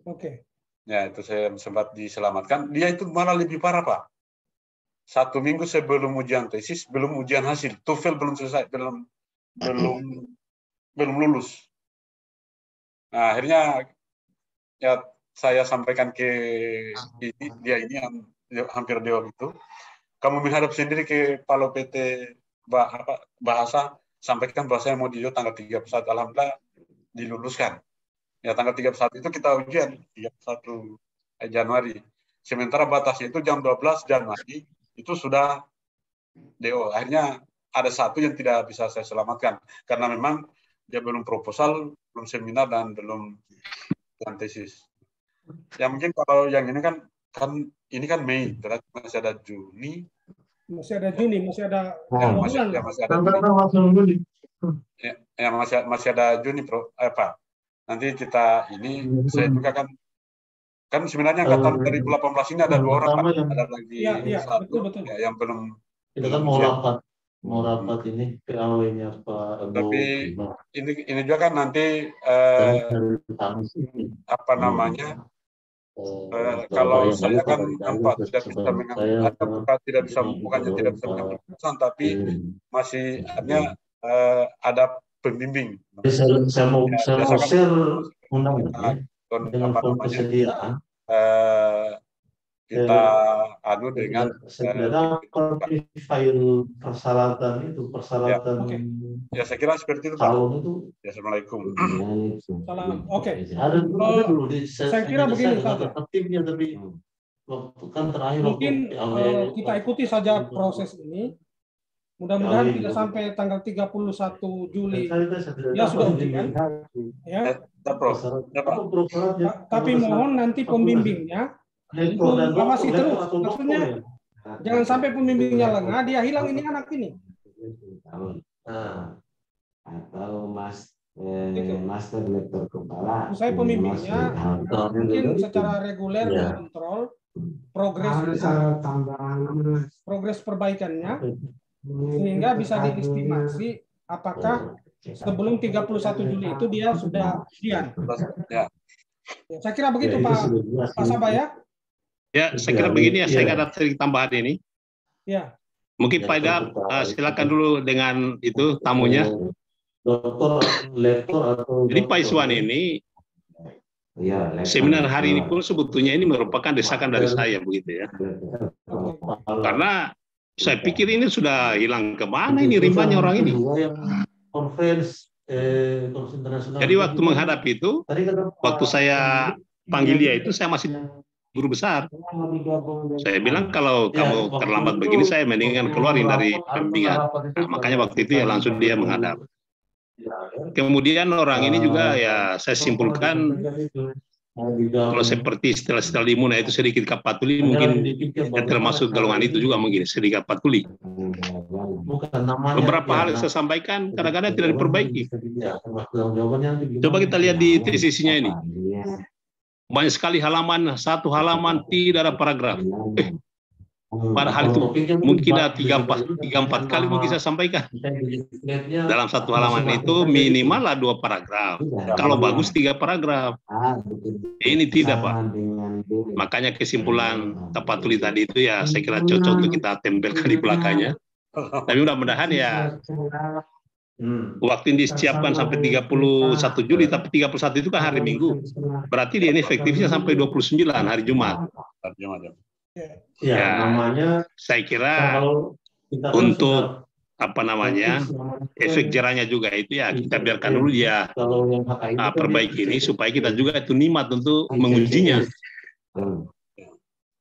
Oke. Ya, itu saya sempat diselamatkan. Dia itu malah lebih parah, Pak. 1 minggu sebelum ujian tesis, belum ujian hasil. TOEFL belum selesai, belum lulus. Nah, akhirnya ya saya sampaikan ke dia ini yang hampir DO itu. Kamu menghadap sendiri ke Palo PT bahasa, sampaikan bahasa yang mau DO tanggal 31. Alhamdulillah diluluskan. Ya tanggal 31 itu kita ujian 31 Januari. Sementara batasnya itu jam 12 Januari itu sudah DO. Akhirnya ada 1 yang tidak bisa saya selamatkan karena memang dia belum proposal, belum seminar dan belum tesis. Ya mungkin kalau yang ini kan ini kan Mei, berarti masih ada Juni. Masih ada Juni, masih ada masih ada Juni. Ya, masih ada Juni, Pak. Nanti kita ini saya juga kan sebenarnya angkatan 2018 ini ada 2 orang Pak. Ada lagi betul. Ya, yang belum kita kan mau rapat ini PAW-nya Pak. Tapi ini juga kan nanti apa namanya kalau saya kan nampak tidak bisa bukannya tidak bisa mengambil keputusan, tapi masih ada pembimbing. Saya mau share undangan dengan persediaan. Kita dengan file persyaratan itu ya saya kira seperti itu Pak. Itu ya, Assalamualaikum. Salam. Oke. Ada dulu saya kira begini saja. Aktifnya tapi kan terakhir mungkin kita ikuti saja proses ini. Mudah-mudahan tidak sampai tanggal 31 Juli ya sudah ujian. Ya. Tapi mohon nanti pembimbingnya itu awasi terus. Maksudnya jangan sampai pembimbingnya lengah, dia hilang ini anak ini. Atau master lektor kepala. Saya pembimbingnya mungkin secara reguler kontrol progres perbaikannya sehingga bisa diestimasi apakah sebelum 31 Juli itu dia sudah ujian. Ya, saya kira begitu Pak Sabah ya. Ya, saya kira begini ya, saya ada tambahan ini. Ya. Mungkin Pak Ida silakan dulu dengan itu tamunya. Jadi Pak Iswan ini seminar hari ini pun sebetulnya ini merupakan desakan dari saya begitu ya. Karena saya pikir ini sudah hilang kemana ini rimbanya orang ini. Jadi waktu menghadapi itu, waktu saya panggil dia itu saya masih guru besar. Saya bilang kalau kamu terlambat begini, saya mendingan keluarin dari pembimbingan. Nah, makanya waktu itu ya langsung dia menghadap. Kemudian orang ini juga ya saya simpulkan kalau seperti setelah Limuna itu sedikit kapatuli mungkin ya termasuk golongan itu juga mungkin sedikit kapatuli. Beberapa hal yang saya sampaikan kadang-kadang tidak diperbaiki. Coba kita lihat di tesisnya ini. Banyak sekali halaman, satu halaman tidak ada paragraf. Padahal itu mungkin ada 3-4 kali mungkin saya sampaikan. Dalam satu halaman itu minimal lah 2 paragraf. Kalau bagus 3 paragraf. Ini tidak, Pak. Makanya kesimpulan Tapatuli tadi itu ya saya kira cocok untuk kita tempelkan di belakangnya. Tapi mudah-mudahan ya waktu ini disiapkan sampai 31 Juli, tapi 31 itu kan hari Minggu. Berarti dia ini efektifnya sampai 29 hari Jumat. Ya, namanya saya kira untuk efek jerahnya juga itu ya kita biarkan dulu dia perbaiki ini supaya kita juga itu nikmat untuk mengujinya.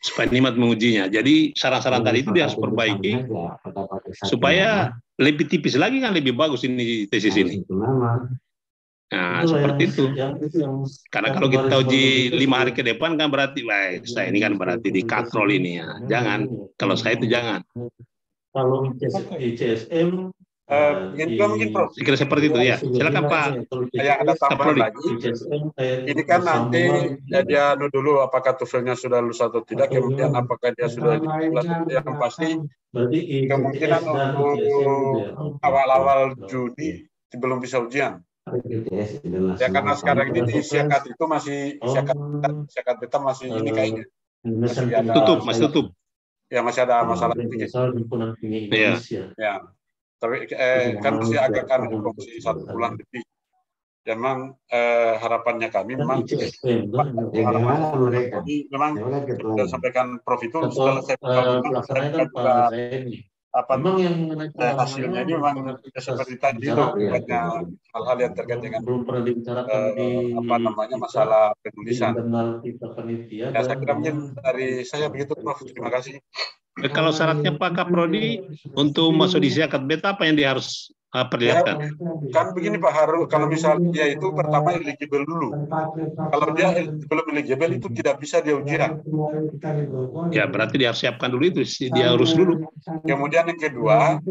Supaya nikmat mengujinya. Jadi saran-saran tadi itu dia harus perbaiki supaya lebih tipis lagi kan lebih bagus ini tesis ini. Nah, seperti itu. Karena kalau kita uji 5 hari ke depan kan berarti, saya ini kan berarti dikatrol ini ya. Jangan, kalau saya itu jangan. Kalau ICSM, mungkin Prof. Saya kira seperti itu ya. Silakan Pak. Yang ada tambahan lagi. Ini kan nanti dia dulu apakah TOEFL-nya sudah lulus atau tidak, kemudian apakah dia sudah lulus, yang pasti kemungkinan untuk awal-awal Juni belum bisa ujian. Ya karena sekarang ini di Isyakat itu masih Isyakat beta masih ini kayaknya masih tutup. Ya masih ada masalah ini. Iya. Ya. Tapi kan masih agak kan masih 1 bulan lebih. Dan memang harapannya kami memang memang sudah sampaikan Prof itu setelah saya juga hasilnya ini memang seperti tadi itu banyak hal-hal yang terkait dengan masalah penulisan. Ya, saya kira mungkin dari saya begitu Prof. Terima kasih. Kalau syaratnya Pak Kaprodi untuk masuk di Isyakat beta apa yang dia harus perlihatkan? Ya, kan begini Pak Haru, kalau misalnya dia itu pertama eligible dulu. Kalau dia belum eligible itu tidak bisa dia ujian. Ya berarti dia harus siapkan dulu itu, dia urus dulu. Kemudian yang kedua,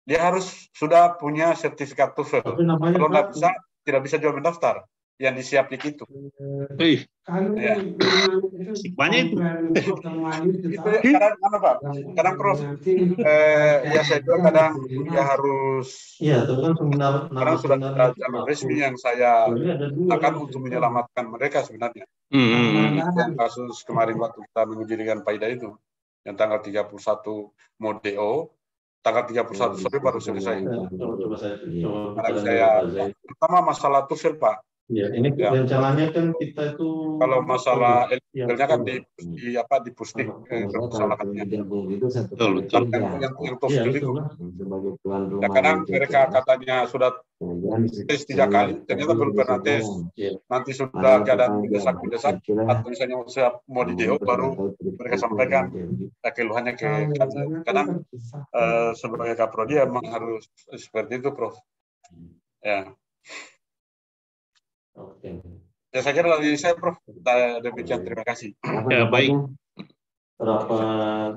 dia harus sudah punya sertifikat TOEFL. Kalau nggak bisa, tidak bisa jual mendaftar. Yang disiapin itu. Ya. Banyak itu. Kadang Prof. Ya saya juga kadang ya harus. Iya, itu kan karena sudah ada jalur resmi yang saya akan untuk menyelamatkan mereka sebenarnya. Yang kasus kemarin waktu kita menguji dengan Paida itu, yang tanggal 31 Modeo, tanggal 31 sore baru selesai. Karena saya pertama masalah TOEFL Pak. Ya, ini rencananya kan kita itu kalau masalah eligible-nya kan di pusdik kesalahannya. Betul. Yang TOEFL itu. Ya, kadang mereka katanya sudah tes 3 kali, ternyata belum pernah tes. Nanti sudah keadaan mendesak atau misalnya mau di DO baru mereka sampaikan keluhannya ke kadang sebagai Kaprodi memang harus seperti itu Prof. Ya. Oke. Ya saya kira dari saya Prof. Demikian, terima kasih. Ya baik.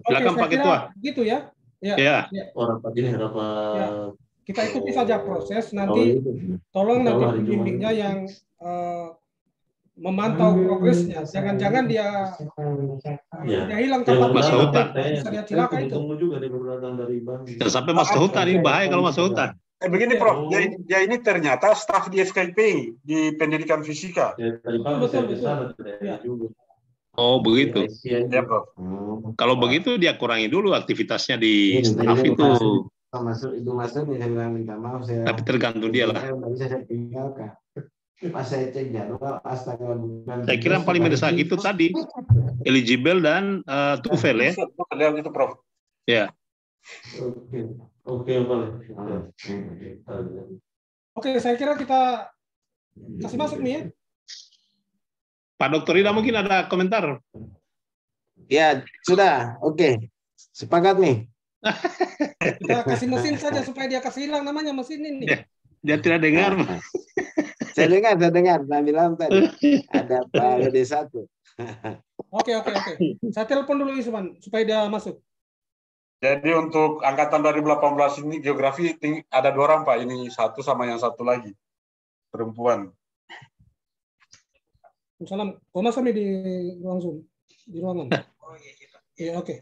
Silakan Pak Ketua. Gitu ya. Ya. Kita ikuti saja proses nanti. Tolong nanti pembimbingnya yang memantau progresnya. Jangan-jangan dia hilang tempat masuk hutan. Bisa dia cilaka itu. Dan sampai masuk hutan ini bahaya kalau masuk hutan. Begini Prof, dia ini ternyata staf di FKIP di pendidikan fisika. Betul. Oh begitu. Ya Prof. Kalau begitu dia kurangi dulu aktivitasnya di staf itu. Minta maaf saya. Tapi tergantung dia lah. Saya kira yang paling mendesak itu tadi eligible dan TOEFL ya. Itu Prof. Ya. Oke, saya kira kita kasih masuk nih ya. Pak Dr. Ida mungkin ada komentar. Ya, sudah. Oke. Sepakat nih. Kita kasih mesin saja supaya dia kasih hilang namanya mesin ini. Dia tidak dengar. Saya dengar. Saya bilang tadi ada Pak WD1. Oke. Saya telepon dulu Isman supaya dia masuk. Jadi untuk angkatan 2018 ini geografi ada 2 orang Pak. Ini satu sama yang satu lagi perempuan. Salam. Kau masuk di ruang Zoom, di ruangan. Oh iya, Pak. Iya, oke.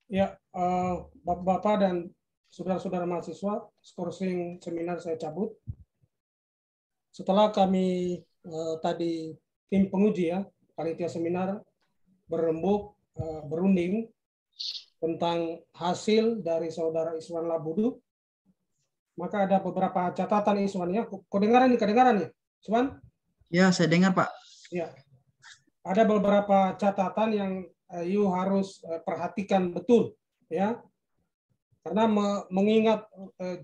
Ya, Bapak-bapak dan saudara-saudara mahasiswa, skorsing seminar saya cabut. Setelah kami tadi tim penguji ya, panitia seminar berembuk, berunding tentang hasil dari saudara Iswan Labudu, maka ada beberapa catatan Iswan ya. Kedengaran ya, Iswan? Ya, saya dengar Pak. Ya, ada beberapa catatan yang you harus perhatikan betul ya, karena mengingat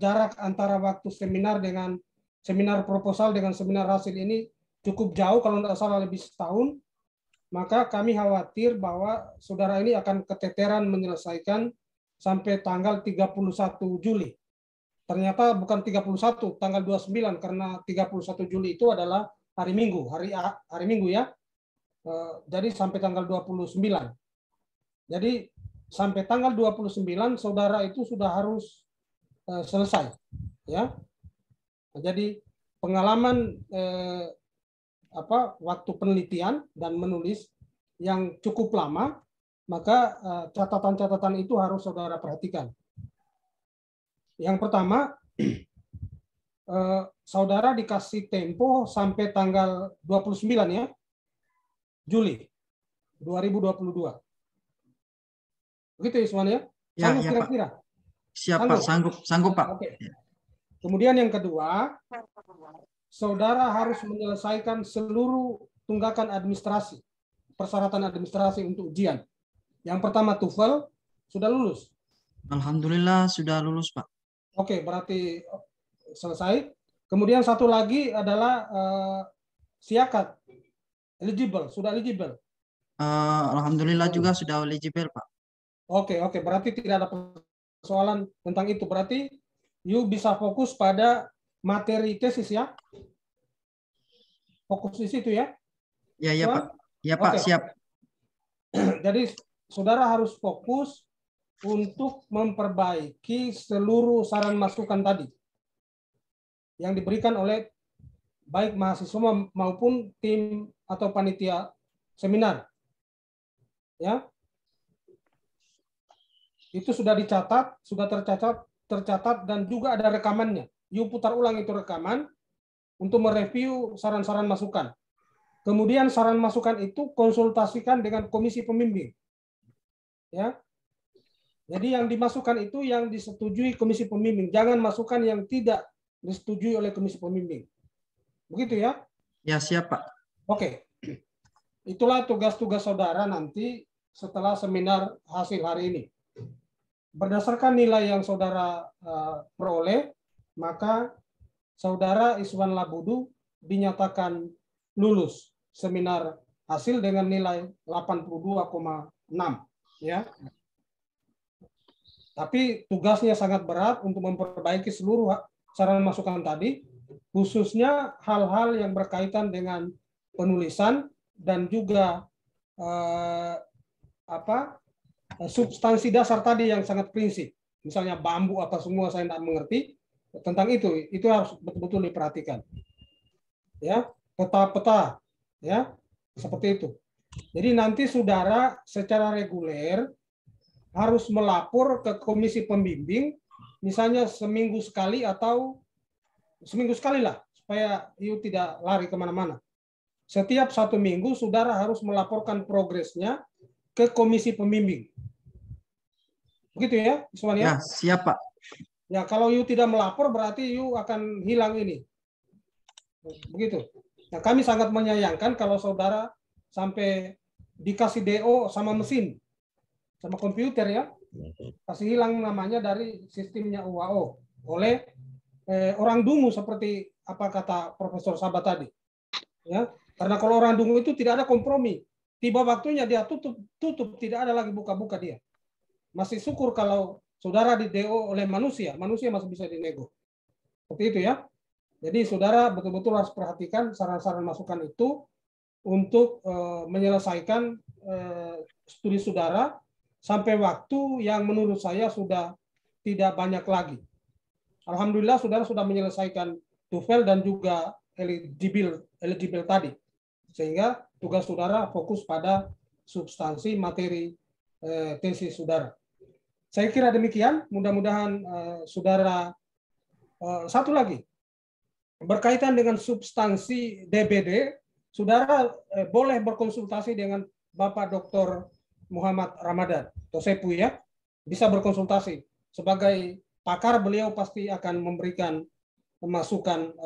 jarak antara waktu seminar dengan seminar proposal dengan seminar hasil ini cukup jauh, kalau tidak salah lebih setahun, maka kami khawatir bahwa saudara ini akan keteteran menyelesaikan sampai tanggal 31 Juli. Ternyata bukan 31, tanggal 29, karena 31 Juli itu adalah hari Minggu, hari Minggu ya. Jadi sampai tanggal 29. Jadi sampai tanggal 29 saudara itu sudah harus selesai ya. Jadi pengalaman waktu penelitian dan menulis yang cukup lama, maka catatan-catatan itu harus saudara perhatikan. Yang pertama, saudara dikasih tempo sampai tanggal 29 ya, Juli 2022. Begitu Iswan ya? Sanggup Ya, kira-kira? Siap Pak, sanggup Pak. Oke. Kemudian yang kedua, saudara harus menyelesaikan seluruh tunggakan administrasi, persyaratan administrasi untuk ujian. Yang pertama TOEFL, sudah lulus? Alhamdulillah sudah lulus Pak. Oke, berarti selesai. Kemudian satu lagi adalah SIAKAT, eligible, sudah eligible? Alhamdulillah juga sudah eligible Pak. Oke, berarti tidak ada persoalan tentang itu. Berarti you bisa fokus pada materi tesis ya? Fokus di situ ya? Ya Pak. Ya Pak, siap. Jadi saudara harus fokus untuk memperbaiki seluruh saran masukan tadi yang diberikan oleh baik mahasiswa maupun tim atau panitia seminar. Ya. Itu sudah dicatat, sudah tercatat dan juga ada rekamannya. You putar ulang itu rekaman untuk mereview saran-saran masukan. Kemudian saran masukan itu konsultasikan dengan komisi pembimbing. Ya. Jadi yang dimasukkan itu yang disetujui komisi pembimbing, jangan masukan yang tidak disetujui oleh komisi pembimbing. Begitu ya? Ya, siap Pak. Oke. Itulah tugas-tugas saudara nanti setelah seminar hasil hari ini. Berdasarkan nilai yang saudara peroleh, maka saudara Iswan Labudu dinyatakan lulus seminar hasil dengan nilai 82,6 ya. Tapi tugasnya sangat berat untuk memperbaiki seluruh saran masukan tadi, khususnya hal-hal yang berkaitan dengan penulisan dan juga substansi dasar tadi yang sangat prinsip. Misalnya bambu apa semua saya tidak mengerti tentang itu harus betul-betul diperhatikan. Ya, peta-peta ya, seperti itu. Jadi nanti saudara secara reguler harus melapor ke komisi pembimbing, misalnya seminggu sekali atau seminggu sekali lah, supaya you tidak lari kemana-mana. Setiap 1 minggu, saudara harus melaporkan progresnya ke komisi pembimbing. Begitu ya, Iswan ya? Ya, siap Pak. Ya, kalau you tidak melapor, berarti you akan hilang ini. Begitu. Nah, kami sangat menyayangkan kalau saudara sampai dikasih DO sama mesin sama komputer ya. Pasti hilang namanya dari sistemnya UAO oleh orang dungu seperti apa kata Profesor Sabah tadi. Ya, karena kalau orang dungu itu tidak ada kompromi. Tiba waktunya dia tutup, tidak ada lagi buka-buka dia. Masih syukur kalau saudara di DO oleh manusia masih bisa dinego. Seperti itu ya. Jadi saudara betul-betul harus perhatikan saran-saran masukan itu untuk menyelesaikan studi saudara sampai waktu yang menurut saya sudah tidak banyak lagi. Alhamdulillah saudara sudah menyelesaikan TOEFL dan juga eligible tadi. Sehingga tugas saudara fokus pada substansi materi tesis saudara. Saya kira demikian, mudah-mudahan saudara satu lagi. Berkaitan dengan substansi DBD, saudara boleh berkonsultasi dengan Bapak Dr. Muhammad Ramadan, Tosepu ya, bisa berkonsultasi. Sebagai pakar beliau pasti akan memberikan masukan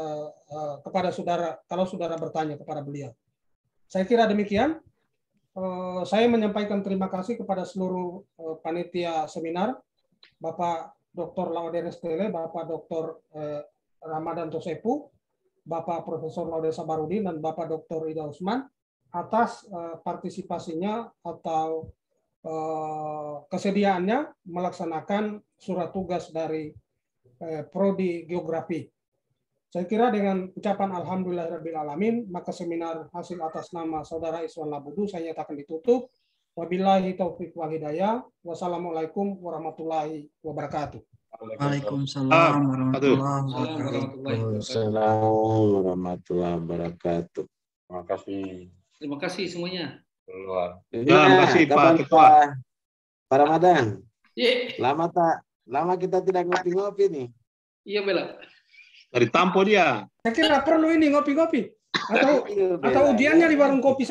kepada saudara kalau saudara bertanya kepada beliau. Saya kira demikian. Saya menyampaikan terima kasih kepada seluruh panitia seminar, Bapak Dr. Laude Restele, Bapak Dr. Ramadan Tosepu, Bapak Profesor Laude Sabarudin, dan Bapak Dr. Ida Usman atas partisipasinya atau kesediaannya melaksanakan surat tugas dari Prodi Geografi. Saya kira dengan ucapan Alhamdulillahirrabbilalamin, maka seminar hasil atas nama Saudara Iswan Labudu saya nyatakan ditutup. Wabillahi taufiq wal hidayah. Wassalamualaikum warahmatullahi wabarakatuh. Waalaikumsalam warahmatullahi wabarakatuh. Assalamualaikum warahmatullahi wabarakatuh. Terima kasih. Terima kasih semuanya. Keluar. Terima kasih Pak Ketua. Pak Ramadan. Iya. Lama kita tidak ngopi-ngopi nih. Iya Bella. Dari Tampo dia. Saya kira perlu ini ngopi-ngopi atau ujiannya di warung kopi.